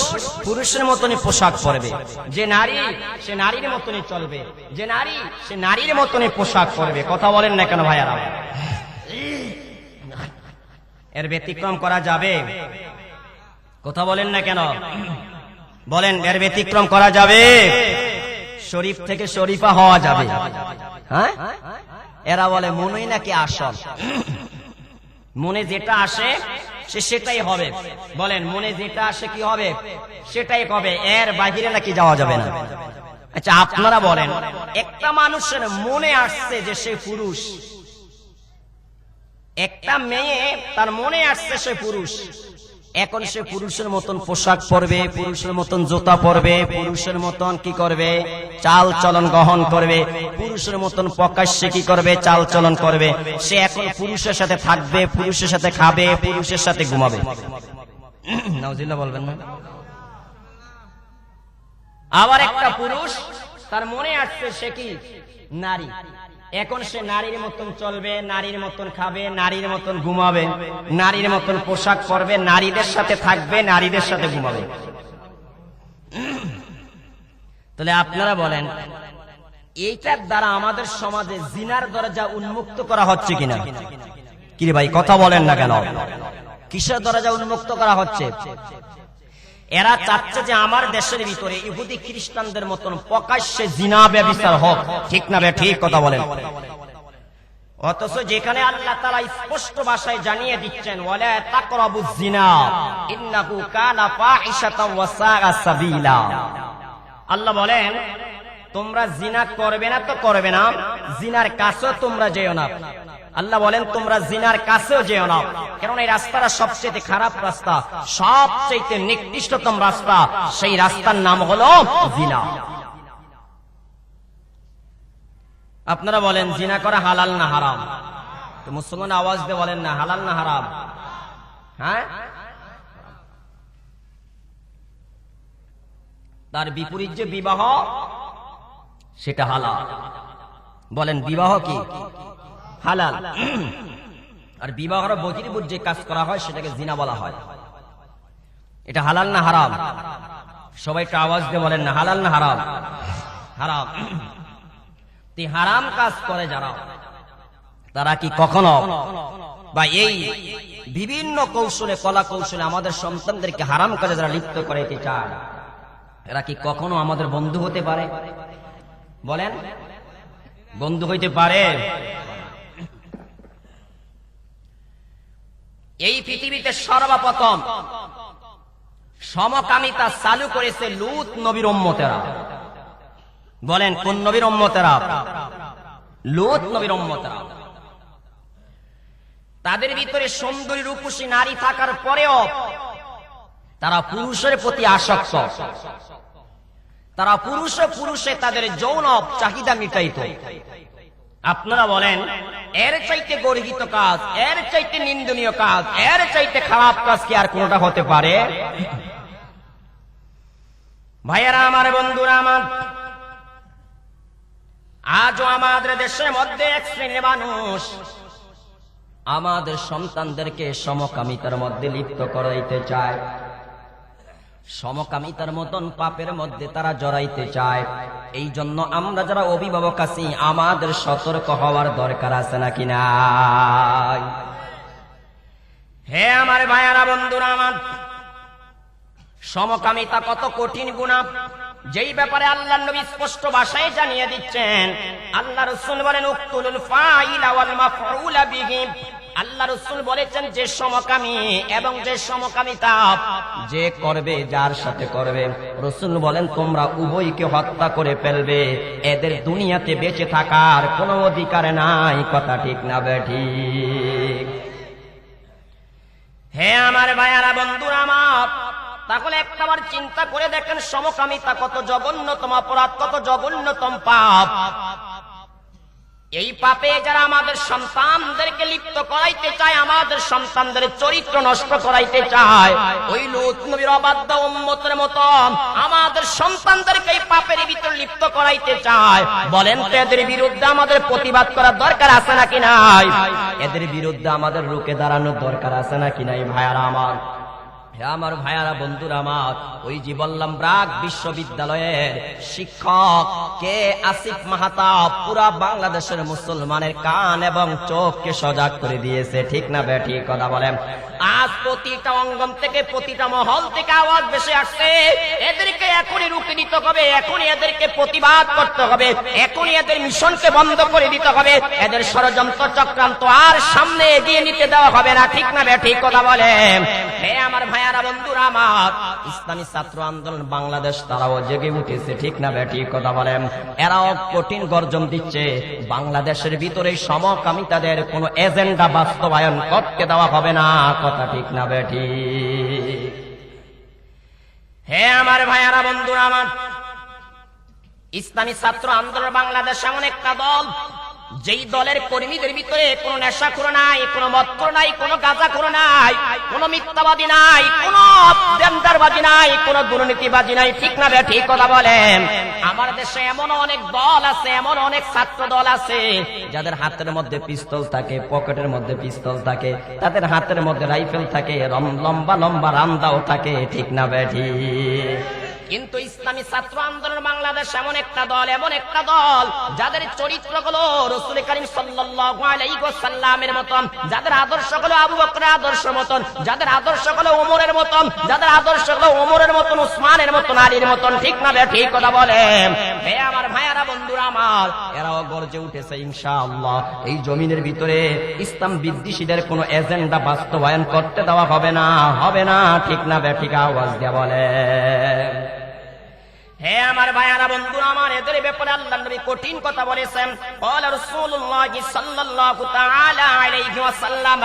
পুরুষের মতনই পোশাক পরবে, যে নারী সে নারীর মতনই চলবে, যে নারী সে নারীর মতনই পোশাক পরবে। কথা বলেন না কেন ভাইয়ারা? এর ব্যতিক্রম করা যাবে? কথা বলেন না কেন? বলেন এর ব্যতিক্রম করা যাবে? শরীফ থেকে শরীফা হওয়া যাবে? হ্যাঁ, এরা বলে মনেই নাকি আসল, মনে যেটা আসে সে সেটাই হবে। বলেন মনে যেটা আসে কি হবে? সেটাই হবে, এর বাহিরে নাকি যাওয়া যাবে না। আচ্ছা আপনারা বলেন একটা মানুষের মনে আসছে যে সে পুরুষ, একটা মেয়ে তার মনে আসছে সে পুরুষ, এখন সে পুরুষের মতন পোশাক পরবে, পুরুষের মতন জুতা পরবে, পুরুষের মতন কি করবে? চাল চলন গ্রহণ করবে, পুরুষের মতন প্রকাশ্যে কি করবে? চাল চলন করবে। সে এখন পুরুষের সাথে থাকবে, পুরুষের সাথে খাবে, পুরুষের সাথে ঘুমাবে। নাউজুবিল্লাহ বলবেন না? আবার একটা পুরুষ তার মনে আসছে সে কি নারী, এখন সে নারীর মতন চলবে, নারীর মতন খাবে, নারীর মতন ঘুমাবে, নারীর মতন পোশাক পরবে, নারীদের সাথে থাকবে, নারীদের সাথে ঘুমাবে। তাহলে আপনারা বলেন এইটার দ্বারা আমাদের সমাজে জিনার দরজা উন্মুক্ত করা হচ্ছে কিনা? কি রে ভাই কথা বলেন না কেন? কিসের দরজা উন্মুক্ত করা হচ্ছে? এরা চাচ্ছে যে আমার দেশের ভিতরে ইহুদি খ্রিস্টানদের মতন প্রকাশ্যে জিনা ব্যভিচার হোক, ঠিক না বে ঠিক কথা বলেন। অথচ যেখানে আল্লাহ তাআলা স্পষ্ট ভাষায় জানিয়ে দিচ্ছেন ওয়ালা তাকরাবুজ জিনা ইন্নাহু কানা ফাহিশাতাও ওয়া সাআ সাবিলা, আল্লাহ বলেন তোমরা জিনা করবে না তো করবে না, জিনার কাছেও তোমরা যেও না। আল্লাহ বলেন তোমরা জিনার কাছেও যেও না, কারণ এই রাস্তাটা সবচেয়ে খারাপ রাস্তা, সবচেয়ে নিকৃষ্টতম রাস্তা, সেই রাস্তার নাম হলো জিনা। আপনারা বলেন জিনা করা হালাল না হারাম? তো মুসলমান আওয়াজ দিয়ে বলেন না, হালাল না হারাম? হ্যাঁ, তার বিপরীত যে বিবাহ সেটা হালাল। বলেন বিবাহ কি হালাল? আর বিবাহের বহির্ভূত যে কাজ করা হয় সেটাকে জিনা বলা হয়। এটা হালাল না হারাম? সবাই একটু আওয়াজ দিয়ে বলেন না, হালাল না হারাম? হারাম। হারাম কাজ করে যারা, তারা কি কখনো বা এই বিভিন্ন কৌশলে কলা কৌশলে আমাদের সন্তানদেরকে হারাম কাজে যারা লিপ্ত করাইতে চায়, এরা কি কখনো আমাদের বন্ধু হতে পারে? বলেন বন্ধু হইতে পারে? এই পৃথিবীতে সর্বপ্রথম সমকামিতা চালু করেছে লূত নবীর উম্মতেরা। বলেন কোন নবীর উম্মতেরা? লূত নবীর উম্মতেরা। তাদের ভিতরে সুন্দরী রূপসী নারী থাকার পরেও তারা পুরুষের প্রতি আসক্ত, তারা পুরুষে তাদের যৌন চাহিদা মিটাইত। আপনারা বলেন এর চাইতে গর্হিত কাজ, এর চাইতে নিন্দনীয় কাজ, এর চাইতে খারাপ কাজ কি আর কোনটা হতে পারে? ভাইয়েরা আমার, বন্ধুরা আমার, আজও আমাদের দেশের মধ্যে এক শ্রেণীর মানুষ আমাদের সন্তানদেরকে সমকামিতার মধ্যে লিপ্ত করাইতে চায়, সমকামিতার মতন পাপের মধ্যে তারা জড়াইতে চায়। এই জন্য আমরা যারা অভিভাবক আছি আমাদের সতর্ক হওয়ার দরকার আছে নাকি নাই? হে আমার ভাইয়ারা, বন্ধুরা আমার, সমকামিতা কত কঠিন গুনাহ, যেই ব্যাপারে আল্লাহর নবী স্পষ্ট ভাষায় জানিয়ে দিচ্ছেন। আল্লাহ রাসূল বলেন উকতুলুল ফাইলা ওয়াল মাফউলা বিহি। আল্লাহ রাসূল বলেছেন যে সমকামী এবং যে সমকামিতা যে করবে, যার সাথে করবে, রাসূল বলেন তোমরা উভয়কে হত্যা করে ফেলবে, এদের দুনিয়াতে বেঁচে থাকার কোনো অধিকার নাই। কথা ঠিক না বেঠিক? হে আমার ভাইয়ারা, বন্ধুরা আমার, তাহলে একটাবার চিন্তা করে দেখেন সমকামিতা কত জঘন্যতম অপরাধ, কত জঘন্যতম পাপ। এই পাপে যারা আমাদের সন্তানদেরকে লিপ্ত করাইতে চায়, আমাদের সন্তানদের চরিত্র নষ্ট করাইতে চায়, ওই লূত নবীর অবাধ্য উম্মতের মতো আমাদের সন্তানদেরকে এই পাপের ভিতর লিপ্ত করাইতে চায়। বলেন তো এদের বিরুদ্ধে আমাদের প্রতিবাদ করার দরকার আছে নাকি নাই? এদের বিরুদ্ধে আমাদের রুখে দাঁড়ানোর দরকার আছে নাকি নাই? ভাইয়ারা আমার, আমার ভাইয়ারা, বন্ধুরা আমার, ওই যে বললাম ব্রাক বিশ্ববিদ্যালয়ের শিক্ষক কে আসিফ মাহতাব পুরা বাংলাদেশের মুসলমানের কান এবং চোখকে সজাগ করে দিয়েছে, ঠিক না বেঠিক কথা বলেন? আজ প্রতিটা অঙ্গন থেকে, প্রতিটা মহল থেকে আওয়াজ ভেসে আসছে, এদেরকে এখনই রুখে দিতে হবে, এখনই এদেরকে প্রতিবাদ করতে হবে, এখনই এদের মিশনকে বন্ধ করে দিতে হবে, এদের ষড়যন্ত্র চক্রান্ত আর সামনে এগিয়ে নিতে দেওয়া হবে না, ঠিক না বেঠিক কথা বলেন? হে আমার ভাইয়ারা, বন্ধুরা আমার, ইসলামী ছাত্র আন্দোলন বাংলাদেশ তারাও জেগে উঠেছে, ঠিক না বেঠিক কথা বলেন? এরাও কঠিন গর্জন দিচ্ছে, বাংলাদেশের ভিতরে সমকামিতাদের কোন এজেন্ডা বাস্তবায়ন করতে দেওয়া হবে না। কথা ঠিক না বেঠিক? হে আমার ভাইয়ারা, বন্ধুরা আমার, ইসলামী ছাত্র আন্দোলন বাংলাদেশ এমন একটা দল যেই দলের কর্মীদের ভিতরে কোনো নেশাখোর নাই, কোনো মদখোর নাই, কোনো গাঁজাখোর নাই, কোনো মিথ্যাবাদী নাই, কোনো বেন্দারবাজি নাই, কোনো দুর্নীতিবাজি নাই, ঠিক না বে ঠিক কথা বলেন? আমার দেশে এমন অনেক দল আছে, এমন অনেক ছাত্র দল আছে যাদের হাতের মধ্যে পিস্তল থাকে, পকেটের মধ্যে পিস্তল থাকে, তাদের হাতের মধ্যে রাইফেল থাকে, লম্বা লম্বা রামদাও থাকে, ঠিক না বে ঠিক? কিন্তু ইসলামী ছাত্র আন্দোলন বাংলাদেশ এমন একটা দল যাদের চরিত্রগুলো রাসূল করিম সাল্লাল্লাহু আলাইহি ওয়াসাল্লামের মতন, যাদের আদর্শগুলো আবু বকরের আদর্শের মতন, যাদের আদর্শগুলো ওমরের মতন, যাদের আদর্শগুলো ওমরের মতন, উসমানের মতন, আলীর মতন, ঠিক না বে ঠিক কথা বলেন? হে আমার ভাইয়ারা, বন্ধুরা আমার, এরাও গর্জে উঠেছে ইনশাআল্লাহ। এই জমিনের ভিতরে ইসলাম বিদ্বেষীদের কোনো এজেন্ডা বাস্তবায়ন করতে দেওয়া হবে না, ঠিক না বে ঠিক? আওয়াজ দিয়ে বলেন। হে আমার ভাইয়ারা, বন্ধুরা আমার, এদের ব্যাপারে আল্লাহর নবী কঠিন কথা বলেছেন। ক্বালা রাসূলুল্লাহ সাল্লাল্লাহু তাআলা আলাইহি ওয়াসাল্লাম,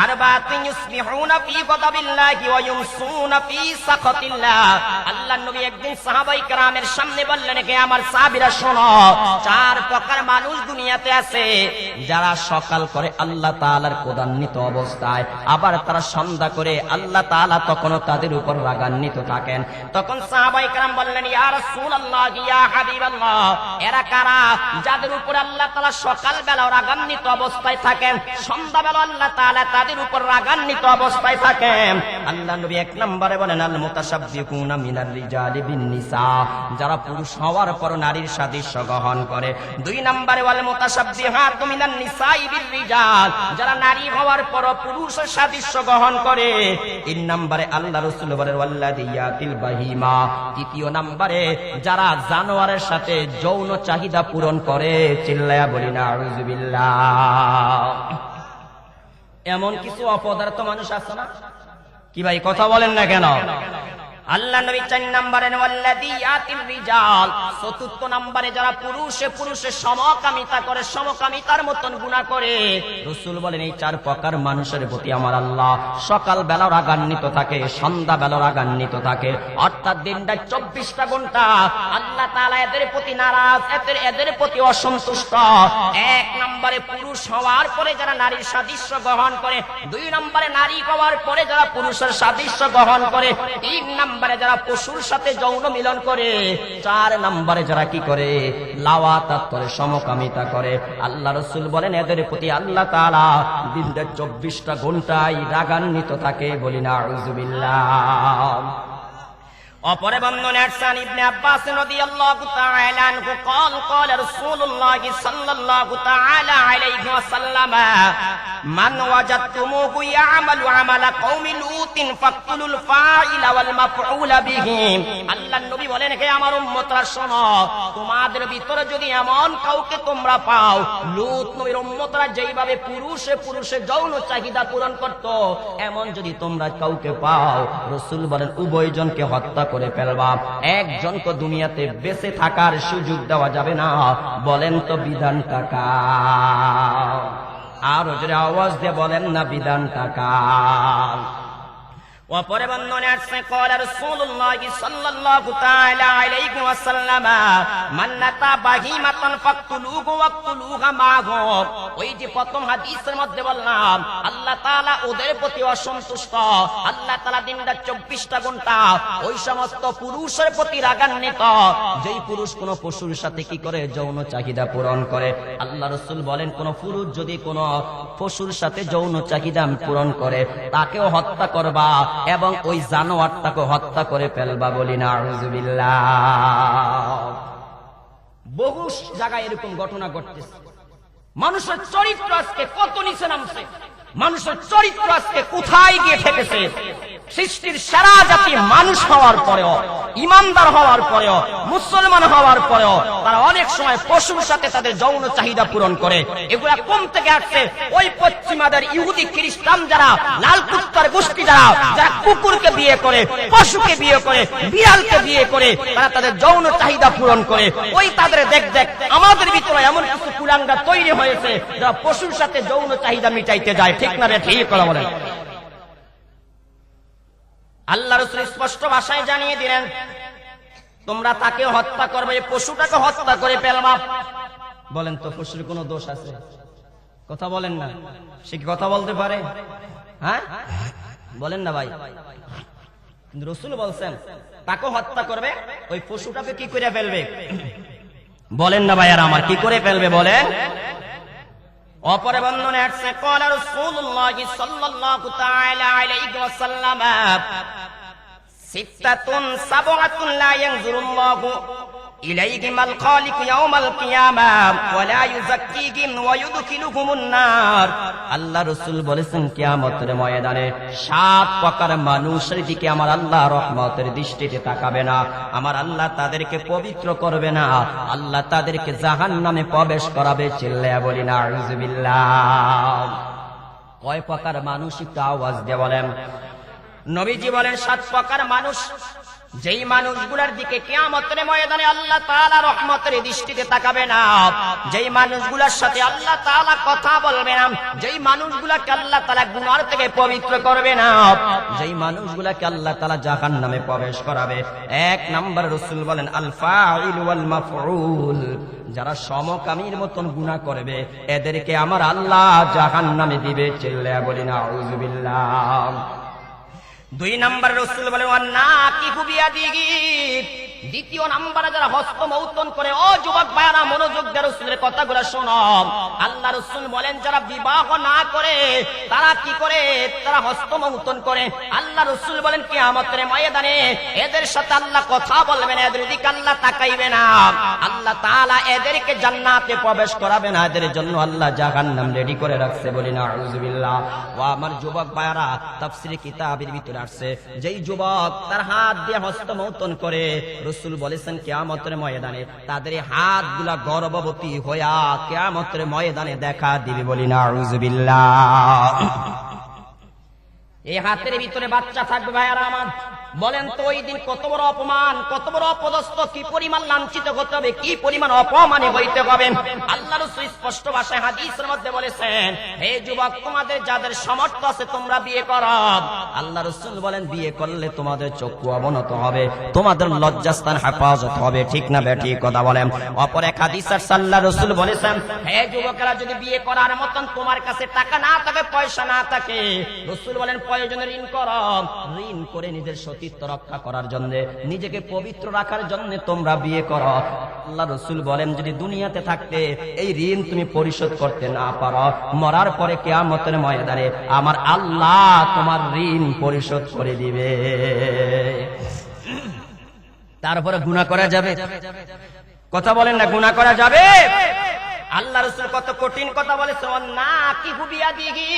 আরবাতুন ইউসবিহুনা ফি গাদাবিল্লাহি ওয়া ইউমসুনা ফি সাখাতিল্লাহ। আল্লাহর নবী একদিন সাহাবায়ে কেরামের সামনে বললেন, হে আমার সাহাবীরা শোনো, চার প্রকার মানুষ দুনিয়াতে আছে যারা সকাল করে আল্লাহ তাআলার ক্রোধান্বিত অবস্থায়, আবার তারা সন্ধ্যা করে আল্লাহ তাআলা তখনও তাদের উপর রাগান্বিত থাকেন। তখন সাহাবায়ে কেরাম বললেন, ইয়া রাসূলুল্লাহ, ইয়া হাবিবাল্লাহ, এরা কারা যাদের উপর আল্লাহ তাআলা সকাল বেলা রাগান্বিত অবস্থায় থাকেন, সন্ধ্যা বেলা আল্লাহ তাআলা তাদের উপর রাগান্বিত অবস্থায় থাকেন? আল্লাহ নবী এক নম্বরে বলেন, আল মুতাশাব্বিহুনা মিনার রিজালি বিন নিসা, যারা পুরুষ হওয়ার পর নারীর সাদৃশ্য গ্রহণ করে। দুই নম্বরে ওয়াল মুতাশাব্বিহাতু মিনান নিসাই বির রিজাল, যারা নারী হওয়ার পর পুরুষের সাদৃশ্য গ্রহণ করে। তিন নম্বরে আল্লাহ রাসূল বলেন, ওয়াল্লাযিয়াতিল বাহিমা, তৃতীয় নম্বরে যারা জানোয়ারের সাথে যৌন চাহিদা পূরণ করে। চিল্লায়া বলি না আউযুবিল্লাহ। এমন কিছু অপদার্থ মানুষ আছে না? কি ভাই কথা বলেন না কেন? আল্লাহ নবী 4 নম্বরে ওয়াল্লাযিয়াতির রিজাল, চতুর্থ নম্বরে যারা পুরুষে সমকামিতা করে, সমকামিতার মতন গুনাহ করে। রাসূল বলেন, এই চার প্রকার মানুষের প্রতি আমার আল্লাহ সকাল বেলা রাগান্বিত থাকে, সন্ধ্যা বেলা রাগান্বিত থাকে, অর্থাৎ দিনটা 24টা ঘন্টা আল্লাহ তাআলা এদের প্রতি নারাজ, এদের প্রতি অসন্তুষ্ট। এক নম্বরে পুরুষ হওয়ার পরে যারা নারীর সাদৃশ্য গ্রহণ করে, দুই নম্বরে নারী হওয়ার পরে যারা পুরুষের সাদৃশ্য গ্রহণ করে, তিন নম্বরে যারা পশুর সাথে যৌন মিলন করে, চার নম্বরে যারা কি করে, লাওয়াতাত করে, সমকামিতা করে। আল্লাহ রাসূল বলেন, এদের প্রতি আল্লাহ তাআলা দিনটা 24টা ঘন্টায় রাগান্বিত থাকে। বলি না আউযুবিল্লাহ। অপরে বর্ণনা আন ইবনে আব্বাস রাদিয়াল্লাহু তাআলা আনহু قال رسول الله صلى الله تعالى عليه وسلم من وجدتموه يعمل عمل قوم لوط فاقتلوا الفاعل والمفعول به। আল্লাহর নবী বলেন, হে আমার উম্মতরা শোনো, তোমাদের ভিতরে যদি এমন কাউকে তোমরা পাও, লূত নবীর উম্মতরা যেইভাবে পুরুষে যৌন চাহিদা পূরণ করত, এমন যদি তোমরা কাউকে পাও, রাসূল বলেন উভয়জনকে হত্যা করে ফেলবা। একজনকে দুনিয়াতে বেঁচে থাকার সুযোগ দেওয়া যাবে না। বলেন তো বিধানটা কার? আর জোরে আওয়াজ দিয়ে বলেন না বিধানটা কার? অপরে বর্ণনা আছে, قال رسول الله صلى الله تعالى عليه وسلم من نتا بهيمة فاقتلوه واقتلوها معه। ওই যে প্রথম হাদিসের মধ্যে বললাম, আল্লাহ তাআলা ওদের প্রতি অসন্তুষ্ট। আল্লাহ তাআলা দিনটা 24টা ঘন্টা ওই সমস্ত পুরুষের প্রতি রাগান্বিত যেই পুরুষ কোন পশুর সাথে কি করে, যৌন চাহিদা পূরণ করে। আল্লাহ রাসূল বলেন, কোন পুরুষ যদি কোন পশুর সাথে যৌন চাহিদা পূরণ করে, তাকেও হত্যা করবা এবং ওই জানোয়ারটাকে হত্যা করে ফেলবা। বলি না আউযুবিল্লাহ। বহু জায়গায় এরকম ঘটনা ঘটতেছে। মানুষের চরিত্র আজকে কত নিচে নামছে, মানুষের চরিত্র আজকে কোথায় গিয়ে ঠেকেছে। সৃষ্টির সারা জাতি মানুষ হওয়ার পরেও, ইমানদার হওয়ার পরেও, মুসলমান হওয়ার পরেও তারা অনেক সময় পশুর সাথে তাদের যৌন চাহিদা পূরণ করে। এগুলা কোন থেকে আসছে? ওই পশ্চিমাদের ইহুদি খ্রিস্টান যারা, লাল কুত্তার গোষ্ঠী যারা কুকুরকে বিয়ে করে, পশুকে বিয়ে করে, বিড়ালকে বিয়ে করে, তারা তাদের যৌন চাহিদা পূরণ করে। ওই তাদের দেখ আমাদের ভিতরে এমন কিছু কুলাঙ্গা তৈরি হয়েছে যারা পশুর সাথে যৌন চাহিদা মিটাইতে যায়। ঠিক না রে ঠিক কথা বলেন? আল্লাহ রাসূল স্পষ্ট ভাষায় জানিয়ে দিলেন, তোমরা তাকে হত্যা করবে, পশুটাকে হত্যা করে ফেলবা। বলেন তো ফুসুর কোনো দোষ আছে? কথা বলেন না। সে কি কথা বলতে পারে? হ্যাঁ বলেন না ভাই। রাসূল বলছেন তাকে হত্যা করবে, ওই পশুটাকে কি করে ফেলবে? বলেন না ভাই, আর আমার কি করে ফেলবে বলেন? অপরে বর্ণনা আসছে ক্বালা রাসূলুল্লাহ সাল্লাল্লাহু তাআলা আলাইহি ওয়াসাল্লাম সিত্তাতুন সাবআতুন লা ইয়ানজুরুল্লাহু ইলাইহিম আল খালিক ইয়াউমাল কিয়ামাহ ওয়া লা ইউযাক্কিহিম ওয়া ইউদখিলুহুমুন নার। আল্লাহ রাসূল বলেছেন কিয়ামতের ময়দানে 7 প্রকার মানুষের দিকে আমার আল্লাহ রহমতের দৃষ্টিতে তাকাবে না, আমার আল্লাহ তাদেরকে পবিত্র করবে না, আল্লাহ তাদেরকে জাহান্নামে প্রবেশ করাবে। চিল্লায়া বলি না আউযুবিল্লাহ। কয় প্রকার মানুষ একটু আওয়াজ দিয়ে বলেন। নবীজি বলেন 7 প্রকার মানুষ, যেই মানুষগুলোর দিকে কিয়ামতের ময়দানে আল্লাহ তাআলা রহমতের দৃষ্টিতে তাকাবে না, যেই মানুষগুলোর সাথে আল্লাহ তাআলা কথা বলবে না, যেই মানুষগুলোকে আল্লাহ তাআলা গুনাহ থেকে পবিত্র করবে না, যেই মানুষগুলোকে আল্লাহ তাআলা জাহান্নামে প্রবেশ করাবে। 1 নাম্বার রাসূল বলেন আল ফাইল ওয়াল মাফউল, যারা সমকামীর মতন গুনাহ করবে এদেরকে আমার আল্লাহ জাহান্নামে দিবে। চিল্লায়া বলি না আউযুবিল্লাহ। 2 নাম্বার রাসূল বলেন ওয়ান্নাকিহু বিয়াদিহি, দ্বিতীয় নাম্বারে যারা হস্তমৈথুন করে। ও যুবক ভাইরা মনোযোগ দিয়ে রাসূলের কথাগুলো শোনো। আল্লাহ রাসূল বলেন যারা বিবাহ না করে তারা কি করে? তারা হস্তমৈথুন করে। আল্লাহ রাসূল বলেন কিয়ামতের ময়দানে এদের সাথে আল্লাহ কথা বলবেন, এদের দিকে আল্লাহ তাকাইবে না, আল্লাহ তাআলা এদেরকে জান্নাতে প্রবেশ করাবে না, এদের জন্য আল্লাহ জাহান্নাম রেডি করে রাখছে। বলি না আউযুবিল্লাহ। ও আমার যুবক ভাইরা, তাফসীরে কিতাবের ভিতরে আসছে যেই যুবক তার হাত দিয়ে হস্তমৈথুন করে, রাসূল বলেছেন কিয়ামতের ময়দানে তাদের হাতগুলা গর্ভবতী হইয়া কিয়ামতের ময়দানে দেখা দিবে। বলি না আউযুবিল্লাহ। এই হাতের ভিতরে বাচ্চা থাকবে ভাইয়ারা আমার। বলেন তো ওই দিন কত বড় অপমান, কত বড় অপদস্থ, কি পরিমাণ লাঞ্ছিত হতে হবে, কি পরিমাণ অপমানে হইতে হবে। আল্লাহ রাসূল স্পষ্ট ভাষায় হাদিসের মধ্যে বলেছেন হে যুবক তোমাদের যাদের সামর্থ্য আছে তোমরা বিয়ে করো। আল্লাহ রাসূল বলেন বিয়ে করলে তোমাদের চক্ষু অবনত হবে, তোমাদের লজ্জাস্থান হেফাজত হবে। ঠিক না বেটি কথা বলেন। অপর এক হাদিস আল্লাহ রাসূল বলেছেন হে যুবকেরা যদি বিয়ে করার মতন তোমার কাছে টাকা না থাকে, পয়সা না থাকে, রাসূল বলেন প্রয়োজনে ঋণ করো। ঋণ করে নিজের সতীত্ব রক্ষা করার জন্য, নিজেকে পবিত্র রাখার জন্য তোমরা বিয়ে করো। আল্লাহ রাসূল বলেন যদি দুনিয়াতে থাকতে এই ঋণ তুমি পরিশোধ করতে না পারো, মরার পরে কিয়ামতের ময়দানে আমার আল্লাহ তোমার ঋণ পরিশোধ করে দিবে। তারপরে গুনাহ করা যাবে? কথা বলেন না, গুনাহ করা যাবে? আল্লাহ রাসূল কত কঠিন কথা বলেছেন ওয়ান্নাকিহু বিয়াদিহি,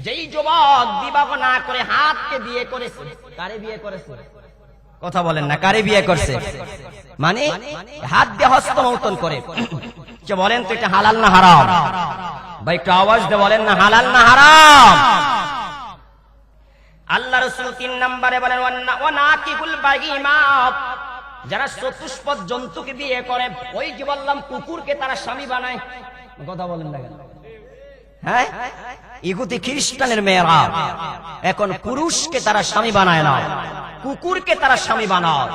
যেই যুবক বিবাহ না করে হাতকে বিয়ে করেছে। কারে বিয়ে করেছে? কথা বলেন না, কারে বিয়ে করছে? মানে হাত দিয়ে হস্তমৈথুন করে। বলেন তো এটা হালাল না হারাম? ভাই একটু আওয়াজ দিয়ে বলেন না হালাল না হারাম? আল্লাহ রাসূল 3 নম্বরে বলেন ওয়ানাকিহুল বাগীমা, যারা চতুষ্পদ জন্তুকে বিয়ে করে। ওই যে বললাম কুকুরকে তারা স্বামী বানায়। কথা বলেন না কেন? হ্যাঁ, ইহুদি খ্রিস্টানের মেয়েরা এখন পুরুষকে তারা স্বামী বানায় না, কুকুরকে তারা স্বামী বানায়।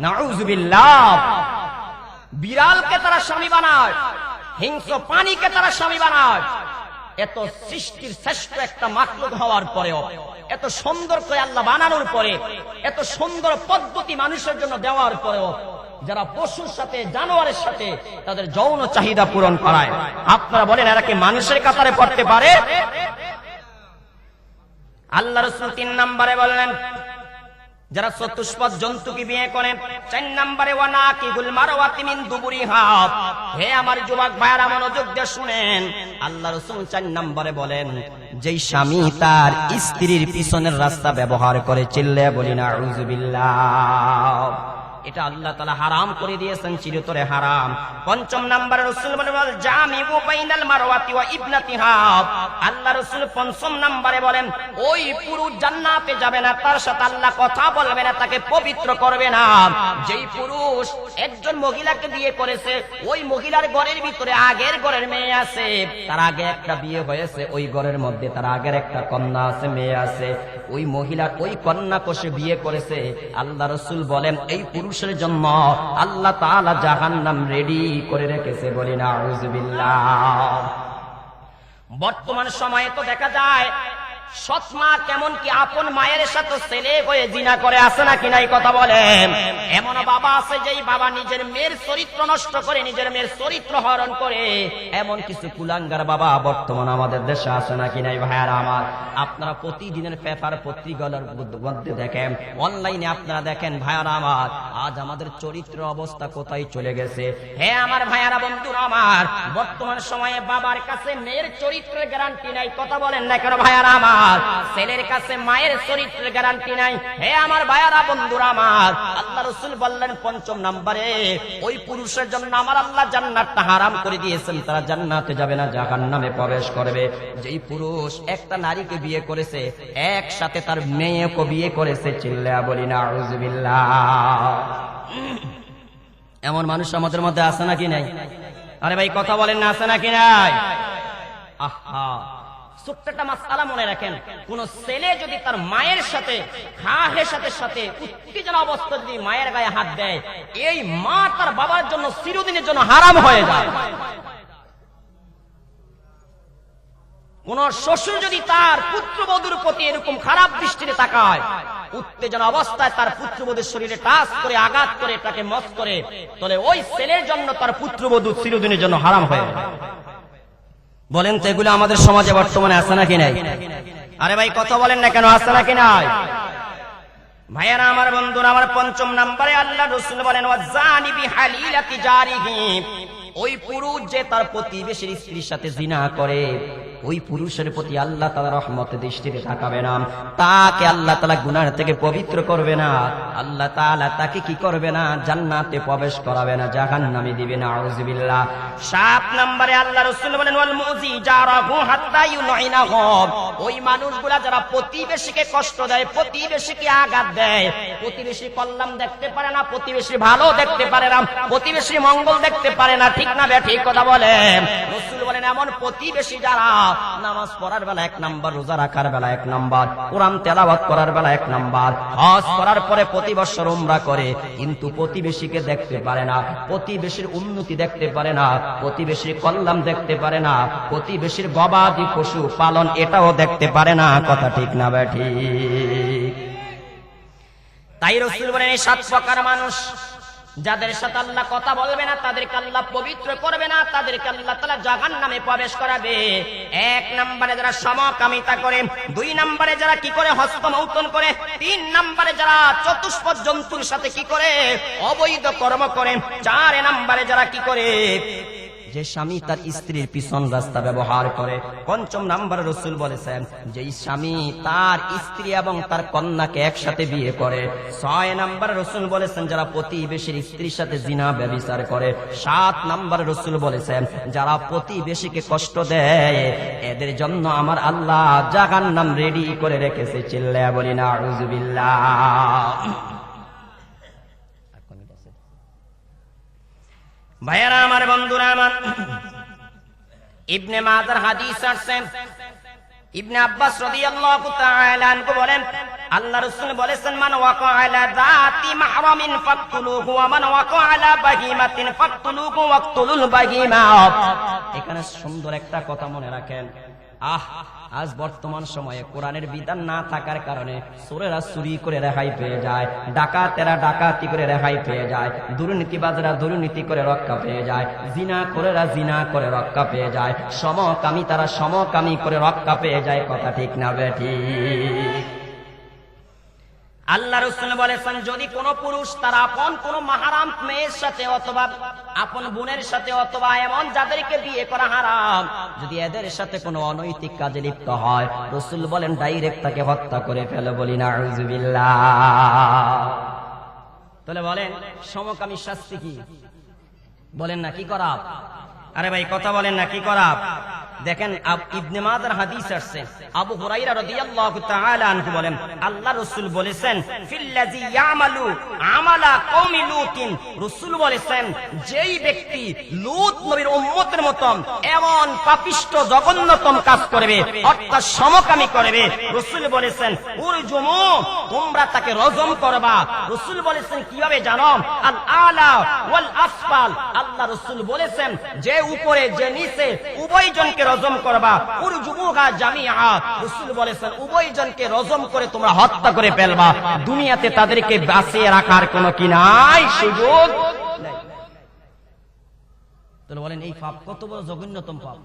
নাউযুবিল্লাহ। বিড়ালকে তারা স্বামী বানায়, হিংস্র প্রাণীকে তারা স্বামী বানায়। এত সৃষ্টির শ্রেষ্ঠ একটা মাখলুক হওয়ার পরেও, এত সুন্দর করে আল্লাহ বানানোর পরে, এত সুন্দর পদ্ধতি মানুষের জন্য দেওয়ার পরেও যারা পশুর সাথে জানোয়ারের সাথে তাদের যৌন চাহিদা পূরণ করায়, আপনারা বলেন এরা কি মানুষের কাতারে পড়তে পারে? আল্লাহ রাসূল 3 নম্বরে বললেন যারা চতুষ্পদ জন্তুকে বিয়ে করে। 4 নম্বরে ওয়ানাকিহুল মারওয়াতি মিন দুবুরিহা। হে আমার যুবক ভাইরা মনোযোগ দিয়ে শুনেন, আল্লাহ রাসূল 4 নম্বরে বলেন যেই স্বামী তার স্ত্রীর পিছনের রাস্তা ব্যবহার করে। চিল্লায়া বলি না আউযুবিল্লাহ। এটা আল্লাহ তাআলা হারাম করে দিয়েছেন, চিরতরে হারাম। 5 নম্বরে রাসূল বলেন জামিউ বাইনাল মারওয়াতি ওয়া ইবনাতিহা। আল্লাহ রাসূল 5 নম্বরে বলেন ওই পুরুষ জান্নাতে যাবে না, তার সাথে আল্লাহ কথা বলবে না, তাকে পবিত্র করবে না। যেই পুরুষ একজন মহিলাকে বিয়ে করেছে, ওই মহিলার ঘরের ভিতরে আগের ঘরের মেয়ে আছে, তার আগে একটা বিয়ে হয়েছে, ওই ঘরের মধ্যে তার আগের একটা কন্যা আছে, মেয়ে আছে, ওই মহিলা ওই কন্যা কোষে বিয়ে করেছে। আল্লাহ রাসূল বলেন এই পুরুষ পুরুষের জন্য আল্লাহ তাআলা জাহান্নাম রেডি করে রেখেছে, বলি না আউযুবিল্লাহ। বর্তমান সময়ে তো দেখা যায় সৎ মা কেমন কি আপন মায়ের সাথে ছেলে হয়ে জিনা করে, আছে নাকি নাই কথা বলেন? এমন বাবা আছে যেই বাবা নিজের মেয়ের চরিত্র নষ্ট করে, নিজের মেয়ের চরিত্র হরণ করে, এমন কিছু কুলাঙ্গার বাবা বর্তমান আমাদের দেশে আছে নাকি নাই ভাইয়ারা আমার? আপনারা প্রতিদিনের পেপার পত্রিকার মধ্যে দেখেন, অনলাইনে আপনারা দেখেন ভাইয়ারা আমার, আজ আমাদের চরিত্রের অবস্থা কোথায় চলে গেছে। হে আমার ভাইয়ারা বন্ধুরা আমার, বর্তমান সময়ে বাবার কাছে মেয়ের চরিত্রের গ্যারান্টি নাই, কথা বলেন না কেন ভাইয়ারা আমার? ছেলের কাছে মায়ের চরিত্রের গ্যারান্টি নাই। হে আমার ভাইয়ারা বন্ধুরা আমার, আল্লাহ রাসূল বললেন ৫ম নম্বরে ওই পুরুষের জন্য আমার আল্লাহ জান্নাতটা হারাম করে দিয়েছেন, তারা জান্নাতে যাবে না, জাহান্নামে প্রবেশ করবে। যেই পুরুষ একটা নারীকে বিয়ে করেছে, একসাথে তার মেয়েকে বিয়ে করেছে, চিল্লা বলি না আউযুবিল্লাহ। এমন মানুষ আমাদের মধ্যে আছে নাকি নাই? আরে ভাই কথা বলেন না, আছে নাকি নাই? আহা, ছোট্ট একটা মাসআলা মনে রাখেন, কোন ছেলে যদি তার মায়ের সাথে খাহের সাথে সাথে উত্তেজনা অবস্থা যদি মায়ের গায়ে হাত দেয়, এই মা তার বাবার জন্য চিরদিনের জন্য হারাম হয়ে যায়। কোন শ্বশুর যদি তার পুত্রবধূর প্রতি এরকম খারাপ দৃষ্টিতে তাকায়, উত্তেজনা অবস্থায় তার পুত্রবধূর শরীরে টাচ করে, আঘাত করে, তাকে মত করে, তাহলে ওই ছেলের জন্য তার পুত্রবধূ চিরদিনের জন্য হারাম হয়ে যায়। বলেন তো এগুলো আমাদের সমাজে বর্তমানে আছে নাকি নাই? আরে ভাই কথা বলেন না কেন, আছে নাকি নাই? ভাইয়ারা আমার বন্ধুরা আমার, ৫ম নম্বরে আল্লাহ রাসূল বলেন ওয়াজানি বিহালিলাতি জারিহি, ওই পুরুষ যে তার প্রতিবেশীর স্ত্রীর সাথে জিনা করে, ওই পুরুষের প্রতি আল্লাহ তাআলা রহমতের দৃষ্টিতে তাকাবে না, তাকে আল্লাহ তাআলা গুনাহ থেকে পবিত্র করবে না, আল্লাহ তাআলা তাকে কি করবে না, জান্নাতে প্রবেশ করাবে না, জাহান্নামে দিবে না, আউযুবিল্লাহ। ৭ নম্বরে আল্লাহ রাসূল বলেন ওয়াল মুজি জারাহু হাত্তা ইউনাইনাহু, ওই মানুষগুলা যারা প্রতিবেশীকে কষ্ট দেয়, প্রতিবেশীকে আঘাত দেয়, প্রতিবেশী কল্যাণ দেখতে পারে না, প্রতিবেশী ভালো দেখতে পারে না, প্রতিবেশী মঙ্গল দেখতে পারে না, ঠিক না ঠিক কথা বলেন? রাসূল বলেন এমন প্রতিবেশী যারা নামাজ পড়ার বেলা ১ নাম্বার, রোজা রাখার বেলা ১ নাম্বার, কোরআন তেলাওয়াত করার বেলা ১ নাম্বার, হজ করার পরে প্রতি বছর উমরা করে, কিন্তু প্রতিবেশীকে দেখতে পারে না, প্রতিবেশীর উন্নতি দেখতে পারে না, প্রতিবেশীর কল্যাণ দেখতে পারে না, প্রতিবেশীর গবাদি পশু পালন এটাও দেখতে পারে না, কথা ঠিক না ঠিক? তাই রাসূল বলেন এই ৭ প্রকার মানুষ যাদের সাথে আল্লাহ কথা বলবে না, তাদেরকে আল্লাহ পবিত্র করবে না, তাদেরকে আল্লাহ তাআলা জাহান্নামে প্রবেশ করাবে। ১ নম্বরে যারা সমকামিতা করে, ২ নম্বরে যারা কি করে হস্তমৈথুন করে, ৩ নম্বরে যারা চতুষ্পদ জন্তুর সাথে কি করে অবৈধ কর্ম করে, ৪ নম্বরে যারা কি করে যে স্বামী তার স্ত্রীর পিছন রাস্তা ব্যবহার করে, ৫ম নম্বরে রাসূল বলেছেন যে স্বামী তার স্ত্রী এবং তার কন্যাকে একসাথে বিয়ে করে, ৬ নম্বরে রাসূল বলেছেন যারা প্রতিবেশীর স্ত্রীর সাথে জিনা ব্যভিচার করে, ৭ নম্বরে রাসূল বলেছেন যারা প্রতিবেশীকে কষ্ট দেয়, এদের জন্য আমার আল্লাহ জাহান্নাম রেডি করে রেখেছে, চিল্লায়া বলি না আউযুবিল্লাহ। ভাইয়ারা আমার বন্ধুরা আমার, ইবনে মাজার হাদিস আসছে, ইবনে আব্বাস রাদিয়াল্লাহু তাআলা আনহু বলেন আল্লাহ রাসূল বলেছেন মান ওয়াকা আলা যাতি মাহরামিন ফাকতুলুহু ওয়া মান ওয়াকা আলা বাহিমাতিন ফাকতুলুহু ওয়াকতুলুল বাহিমা। এখানে সুন্দর একটা কথা মনে রাখেন, আজ বর্তমান সময়ে কোরআনের বিধান না থাকার কারণে চোরেরা চুরি করে রেহাই পেয়ে যায়, ডাকাতেরা ডাকাতি করে রেহাই পেয়ে যায়, দুর্নীতিবাজরা দুর্নীতি করে রক্ষা পেয়ে যায়, জিনাখোরেরা জিনা করে রক্ষা পেয়ে যায়, সমকামী তারা সমকামী করে রক্ষা পেয়ে যায়, কথা ঠিক না ঠিক? আল্লাহ রাসূল বলেছেন যদি কোন পুরুষ তার আপন কোন মাহরাম মেয়ের সাথে অথবা আপন বোনের সাথে অথবা এমন যাদেরকে বিয়ে করা হারাম, যদি এদের সাথে কোনো অনৈতিক কাজে লিপ্ত হয়, রাসূল বলেন ডাইরেক্ট তাকে হত্যা করে ফেলে, বলি না আউযুবিল্লাহ। তাহলে বলেন সমকামী শাস্তি কি? বলেন না কি করা? আরে ভাই কথা বলেন না কি করা? দেখেন ইবনে মাজার হাদিস আসছে, আবু হুরায়রা রাদিয়াল্লাহু তাআলা আনহু বলেন আল্লাহ রাসূল বলেছেন ফিল্লাযী ইয়ামালু আমালা কওমি লুতিন, রাসূল বলেছেন যেই ব্যক্তি লূত নবীর উম্মতের মত এমন পাপিষ্ঠ জঘন্যতম কাজ করবে অর্থাৎ সমকামী করবে, রাসূল বলেছেন উরজুমু, তোমরা তাকে রজম করবা। রাসূল বলেছেন কিভাবে জানো? আল আলা ওয়াল আসফাল, আল্লাহ রাসূল বলেছেন যে উপরে যে নিচে উভয়জনকে রজম করবা। উরজুমুহা জামিআ, রাসূল বলেছেন উভয়জনকে রজম করে তোমরা হত্যা করে ফেলবা। দুনিয়াতে তাদেরকে বাঁচিয়ে রাখার কোনো কি নাই, সুযোগ নাই। তাহলে বলেন এই পাপ কত বড় জঘন্যতম পাপ,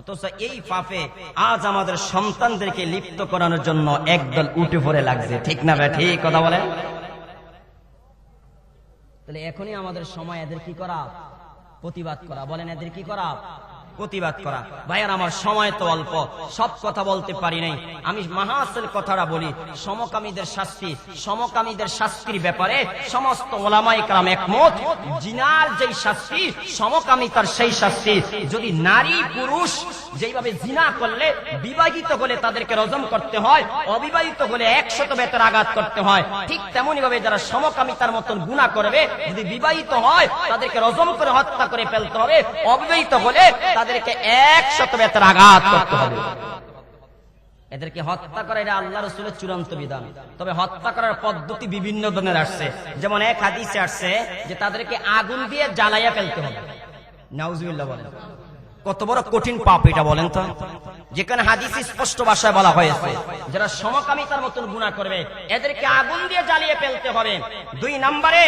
অথচ এই পাপে আজ আমাদের সন্তানদেরকে লিপ্ত করানোর জন্য একদল উঠে পড়ে লাগছে, ঠিক না ভাই? ঠিক কথা বলেন। তাহলে এখনই আমাদের সময় এদের কি করা? প্রতিবাদ করা। বলেন এদের কি করা? প্রতিবাদ করা। ভাইয়ার আমার সময় তো অল্প, সব কথা বলতে পারি নাই। আমি মাহাসেল কথাটা বলি, সমকামীদের শাস্তি, সমকামীদের শাস্তির ব্যাপারে সমস্ত ওলামায়ে কেরাম একমত। জিনার যেই শাস্তি, সমকামিতার সেই শাস্তি। যদি নারী পুরুষ যেইভাবে জিনা করলে বিবাহিত হলে তাদেরকে রজম করতে হয়, অবিবাহিত হলে 100 বেতের আঘাত করতে হয়, ঠিক তেমনি ভাবে যারা সমকামিতার মতন গুনাহ করবে যদি বিবাহিত হয় তাদেরকে রজম করে হত্যা করে ফেলতে হবে, অবিবাহিত হলে তাদেরকে 100 বেতের আঘাত করতে হবে। এদেরকে হত্যা করা এটা আল্লাহ রাসূলের চূড়ান্ত বিধান। তবে হত্যা করার পদ্ধতি বিভিন্ন ধরনের আসছে। যেমন এক হাদিসে আসছে যে তাদেরকে আগুন দিয়ে জ্বালাইয়া ফেলতে হবে। নাউজুবিল্লাহ বলেন, কত বড় কঠিন পাপ এটা বলেন তো। যেখানে হাদিসে স্পষ্ট ভাষায় বলা হয়েছে যারা সমকামিতার মতন গুনাহ করবে এদেরকে আগুন দিয়ে জ্বালিয়ে ফেলতে হবে। 2 নম্বরে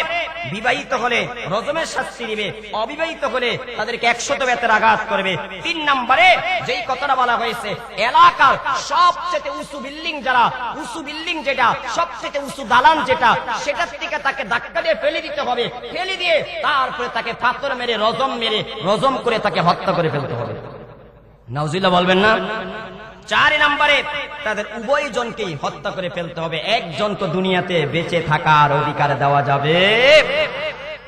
বিবাহিত হলে রজমের শাস্তি দিবে, অবিবাহিত হলে তাদেরকে 100 বেতের আঘাত করবে। 3 নম্বরে যেই কথাটা বলা হয়েছে এলাকার সবচেয়ে উঁচু বিল্ডিং, যারা উঁচু বিল্ডিং যেটা সবচেয়ে উঁচু দালান যেটা, সেটার থেকে তাকে ধাক্কা দিয়ে ফেলে দিতে হবে। ফেলে দিয়ে তারপরে তাকে পাথর মেরে রজম করে তাকে হত্যা করে ফেলতে হবে। নাউজুবিল্লাহ বলবেন না? 4 নম্বরে তাদের উভয়জনকেই হত্যা করে ফেলতে হবে। একজন তো দুনিয়াতে বেঁচে থাকার অধিকার দেওয়া যাবে?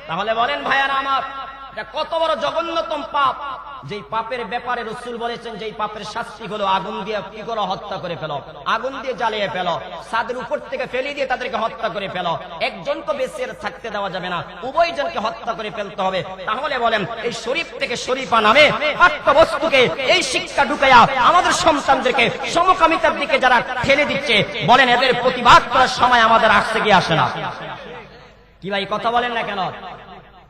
তাহলে বলেন ভাইয়ারা আমার, এটা কত বড় জঘন্যতম পাপ। যেই পাপের ব্যাপারে রাসূল বলেছেন যেই পাপের শাস্তি হলো আগুন দিয়ে কি করো? হত্যা করে ফেলো, আগুন দিয়ে জ্বালিয়ে ফেলো, ছাদের উপর থেকে ফেলে দিয়ে তাদেরকে হত্যা করে ফেলো। একজনকে বেঁচে থাকতে দেওয়া যাবে না, উভয়জনকে হত্যা করে ফেলতে হবে। তাহলে বলেন এই শরীফ থেকে শরীফা নামে পাঠ্যবস্তুকে এই শিক্ষা ঢুকাইয়া আমাদের সন্তানদেরকে সমকামিতার দিকে যারা ঠেলে দিচ্ছে, বলেন এদের প্রতিবাদ করার সময় আমাদের আসছে কি আসে না? কি ভাই কথা বলেন না কেন?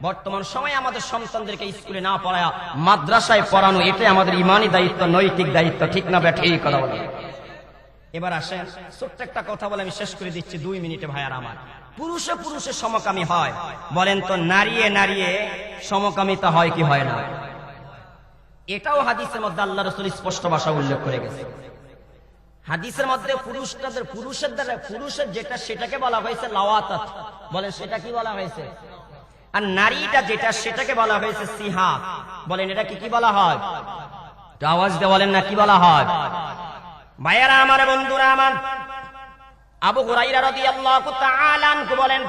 বর্তমান সময়ে আমাদের সন্তানদেরকে স্কুলে না পড়ায়া মাদ্রাসায় পড়ানো, এটাই আমাদের ইমানি দায়িত্ব, নৈতিক দায়িত্ব, ঠিক না ভাই? ঠিক কথা বলেন। এবার আসেন ছোট্ট একটা কথা বলে আমি শেষ করে দিচ্ছি 2 মিনিটে ভাইয়ার আমার। পুরুষে পুরুষে সমকামী হয়, বলেন তো নারীয়ে নারীয়ে সমকামিতা হয় কি হয় না? এটাও হাদিসের মধ্যে আল্লাহ রাসূল স্পষ্ট ভাষা উল্লেখ করে গেছে। হাদিসের মধ্যে পুরুষের যেটা সেটাকে বলা হয়েছে লাওয়াতাত, বলেন সেটা কি বলা হয়েছে? আর নারীটা যেটা সেটাকে বলা হয়েছে সিহা, বলেন এটা কি বলা হয়? আওয়াজ দিয়ে বলেন না কি বলা হয়? ভাইয়ারা আমার, বন্ধুরা আমার, আবু হুরায়রা রাদিয়াল্লাহু তাআলা আনহু বলেন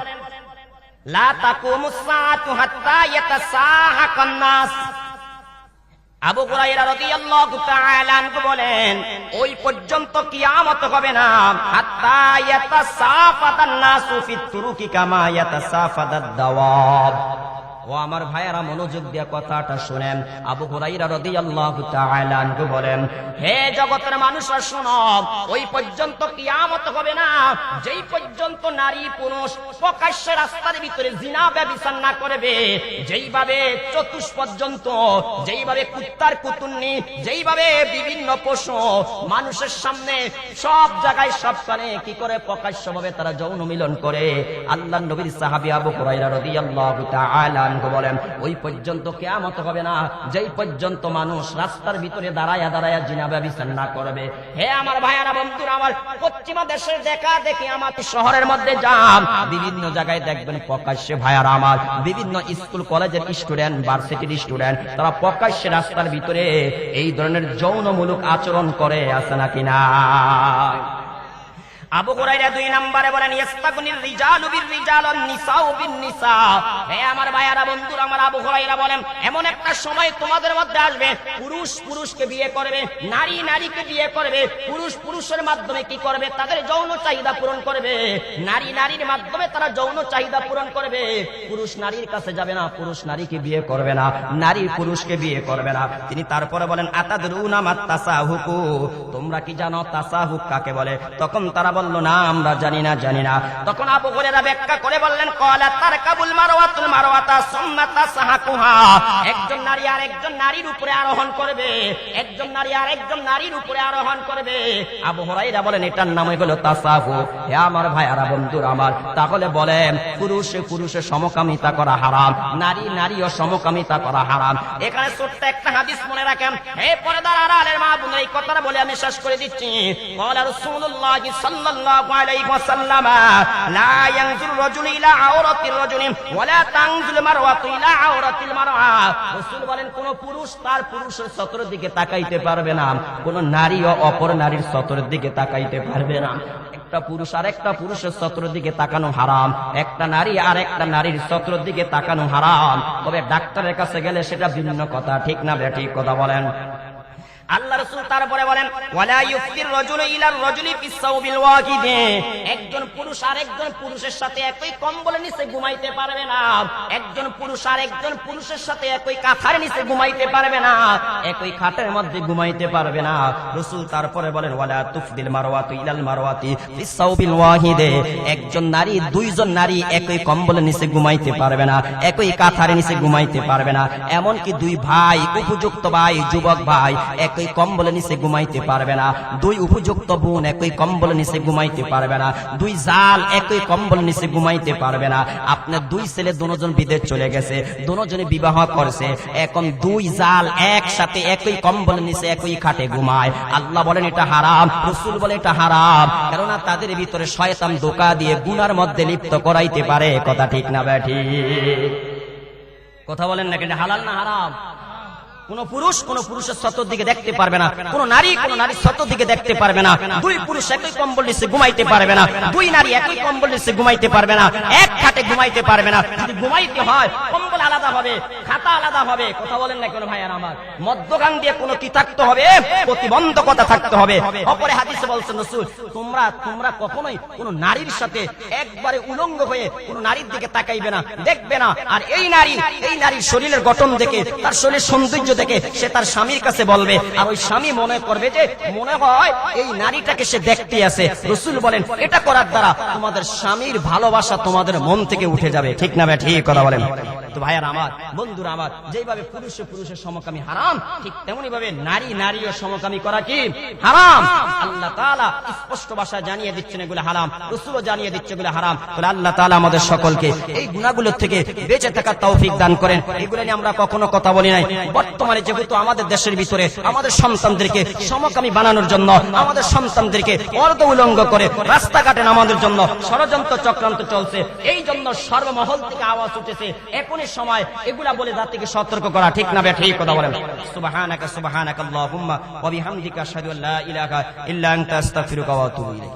লা তাকুমুস সাআতু হাত্তা ইয়াতাসাহাকান নাস। আবু হুরায়রা রাদিয়াল্লাহু তাআলা আনহু বলেন ওই পর্যন্ত কিয়ামত হবে না হাত্তা ইয়াতাসাফাদান নাসু ফিত তুরুকি কামা ইয়াতাসাফাদাদ দাওয়াব। ও আমার ভাইয়েরা মনোযোগ দিয়ে কথাটা শুনেন। আবু হুরায়রা রাদিয়াল্লাহু তাআলা আনহু বলেন হে জগতের মানুষরা শুনো, ওই পর্যন্ত কিয়ামত হবে না যেই পর্যন্ত নারী পুরুষ প্রকাশ্যে রাস্তার ভিতরে জিনা ব্যভিচার না করবে। যেইভাবে চতুষ্পর্যন্ত, যেইভাবে কুত্তার কুতুন্নি, যেইভাবে বিভিন্ন পশু মানুষের সামনে সব জায়গায় সবখানে কি করে প্রকাশ্যভাবে তারা যৌন মিলন করে, আল্লাহর নবীর সাহাবী আবু হুরায়রা রাদিয়াল্লাহু তাআলা বলেন ওই পর্যন্ত কিয়ামত হবে না যেই পর্যন্ত মানুষ রাস্তার ভিতরে দাঁড়ায়া দাঁড়ায়া জিনা ব্যভিচার না করবে। হে আমার ভাইয়ারা, বন্ধুরা আমার, পশ্চিমা দেশের দেখা দেখি আমার শহরের মধ্যে যান, বিভিন্ন জায়গায় দেখবেন প্রকাশ্যে ভাইয়ারা আমার, বিভিন্ন স্কুল কলেজের স্টুডেন্ট, ভার্সিটির স্টুডেন্ট, তারা প্রকাশ্যে রাস্তার ভিতরে এই ধরনের যৌনমূলক আচরণ করে, আছে নাকি না? আবু হুরায়রা 2 নম্বরে বলেন ইস্তাগনির রিজালু বির রিজাল ওয়ান নিসাউ বিন নিসা। হে আমার ভাইয়ারা বন্ধুরা, আমার আবু হুরায়রা বলেন এমন একটা সময় তোমাদের মধ্যে আসবে, পুরুষ পুরুষকে বিয়ে করবে, নারী নারীকে বিয়ে করবে, পুরুষ পুরুষের মাধ্যমে কি করবে, তাদের যৌন চাহিদা পূরণ করবে, নারী নারীর মাধ্যমে তারা যৌন চাহিদা পূরণ করবে। পুরুষ নারীর কাছে যাবে না, পুরুষ নারীকে বিয়ে করবে না, নারী পুরুষকে বিয়ে করবে না। তিনি তারপরে বলেন আতাদরুনা মাত তাসাহুকু, তোমরা কি জানো তাসাহুক কাকে বলে? তখন তারা বলল না আমরা জানি না। তখন আবু হুরায়রা ব্যাখ্যা করে বললেন ক্বালা তারকাবুল মারওয়াতুল মারওয়াতা সুম্মা তাসাহাকুহা, একজন নারী আর একজন নারীর উপরে আরোহণ করবে, একজন নারী আর একজন নারীর উপরে আরোহণ করবে। আবু হুরায়রা বলেন এটার নাম হলো তাসাহুক। হে আমার ভাইয়ারা বন্ধুরা আমার, তাহলে বলেন পুরুষে পুরুষে সমকামিতা করা হারাম, নারী নারী ও সমকামিতা করা হারাম। এখানে ছোট্ট একটা হাদিস মনে রাখেন। হে পর্দার আড়ালের মা বোন, এই কথাটা বলে আমি শেষ করে দিচ্ছি। ক্বালা রাসূলুল্লাহ সাল্লাল্লাহু আলাইহি ওয়াসাল্লাম লা ইয়ানজুরু রাজুলু ইলা আওরাতির রাজুলি ওয়া লা তানজুলু মারওয়াতু ইলা আওরাতিল মারওয়া। রাসূল বলেন কোন পুরুষ তার পুরুষের সতরের দিকে তাকাইতে পারবে না, কোন নারী ও অপর নারীর সতরের দিকে তাকাইতে পারবে না। একটা পুরুষ আর একটা পুরুষের সতরের দিকে তাকানো হারাম, একটা নারী আর একটা নারীর সতরের দিকে তাকানো হারাম। তবে ডাক্তারের কাছে গেলে সেটা ভিন্ন কথা, ঠিক না ঠিক কথা বলেন? আল্লাহ রাসূল তারপরে বলেন ওয়ালা ইউফতির রাজুলু ইলার রাজুলি ফিস সাওবিল ওয়াহিদ, একজন পুরুষ আর একজন পুরুষের সাথে একই কম্বলের নিচে ঘুমাইতে পারবে না, একজন পুরুষ আর একজন পুরুষের সাথে একই কাঁথার নিচে ঘুমাইতে পারবে না, একই খাটের মধ্যে ঘুমাইতে পারবে না। রাসূল তারপরে বলেন ওয়ালা তুফদিল মারওয়াতু ইলাল মারওয়াতি ফিস সাওবিল ওয়াহিদ, একজন নারী দুইজন নারী একই কম্বলের নিচে ঘুমাইতে পারবে না, একই কাঁথার নিচে ঘুমাইতে পারবে না। এমনকি দুই ভাই, উপযুক্ত ভাই, যুবক ভাই একই কম্বলের নিচে ঘুমাইতে পারবে না, দুই উপযুক্ত বোন একই কম্বলের নিচে ঘুমাইতে পারবে না, দুই জাল একই কম্বলের নিচে ঘুমাইতে পারবে না। আপনার দুই ছেলে দুজন বিদেশ চলে গেছে, দুজনে বিবাহ করছে, এখন দুই জাল একসাথে একই কম্বলের নিচে একই খাটে ঘুমায়। আল্লাহ বলেন এটা হারাম, রাসূল বলে এটা হারাম, কেননা তাদের ভিতরে শয়তান ধোঁকা দিয়ে গুনার মধ্যে লিপ্ত করাইতে পারে। কথা ঠিক না ঠিক? কথা বলেন না, এটা হালাল না হারাম? কোন পুরুষ কোন পুরুষের সতর দিকে দেখতে পারবে না, কোন নারী কোন নারীর সতর দিকে দেখতে পারবে না, দুই পুরুষ একই কম্বল নিচে ঘুমাইতে পারবে না, দুই নারী একই কম্বল নিচে ঘুমাইতে পারবে না, এক খাটে ঘুমাইতে পারবে না। যদি ঘুমাইতে হয় কম্বল আলাদা হবে, খাতা আলাদা হবে। কথা বলেন না কেন ভাইয়ার আমার? মধ্যখান দিয়ে কোনো কি থাকতে হবে? প্রতিবন্ধকতা থাকতে হবে। অপরে হাদিসে বলছেন রাসূল তোমরা কখনোই কোন নারীর সাথে একবারে উলঙ্গ হয়ে কোন নারীর দিকে তাকাইবে না, দেখবে না। আর এই নারীর শরীরের গঠন দেখে, তার শরীরের সৌন্দর্য দেখে সে তার স্বামীর কাছে বলবে, আর ওই স্বামী মনে করবে যে মনে হয় এই নারীটাকে সে দেখতে আছে। রাসূল বলেন এটা করার দ্বারা তোমাদের স্বামীর ভালোবাসা তোমাদের মন থেকে উঠে যাবে। ঠিক না ঠিক কথা বলেন? তো ভাইয়ার আমার, বন্ধুরা আমার, যেভাবে পুরুষে পুরুষের সমকামী হারাম, ঠিক তেমনি ভাবে নারী নারী ও সমকামী করা কি হারাম। আল্লাহ তাআলা স্পষ্ট ভাষায় জানিয়ে দিচ্ছেন এগুলো হারাম, রাসূলও জানিয়ে দিচ্ছে এগুলো হারাম। তাহলে আল্লাহ তাআলা আমাদের সকলকে এই গুনাহগুলোর থেকে বেঁচে থাকার তৌফিক দান করেন। এগুলো নিয়ে আমরা কখনো কথা বলি নাই। বর্তমানে যেহেতু আমাদের দেশের ভিতরে আমাদের সন্তানদেরকে সমকামী বানানোর জন্য, আমাদের সন্তানদেরকে অর্ধ উলঙ্গ করে রাস্তাঘাটে নামানোর জন্য ষড়যন্ত্র চক্রান্ত চলছে, এই জন্য সর্বমহল থেকে আওয়াজ উঠেছে। এখনই সময় এগুলা বলে জাতিকে সতর্ক করা। ঠিক না ঠিক কথা বলেন? সুবহানাকাল্লাহুম্মা ওয়া বিহামদিকা আশহাদু আল্লা ইলাহা ইল্লা আনতা আস্তাগফিরুকা ওয়া আতুবু ইলাইক।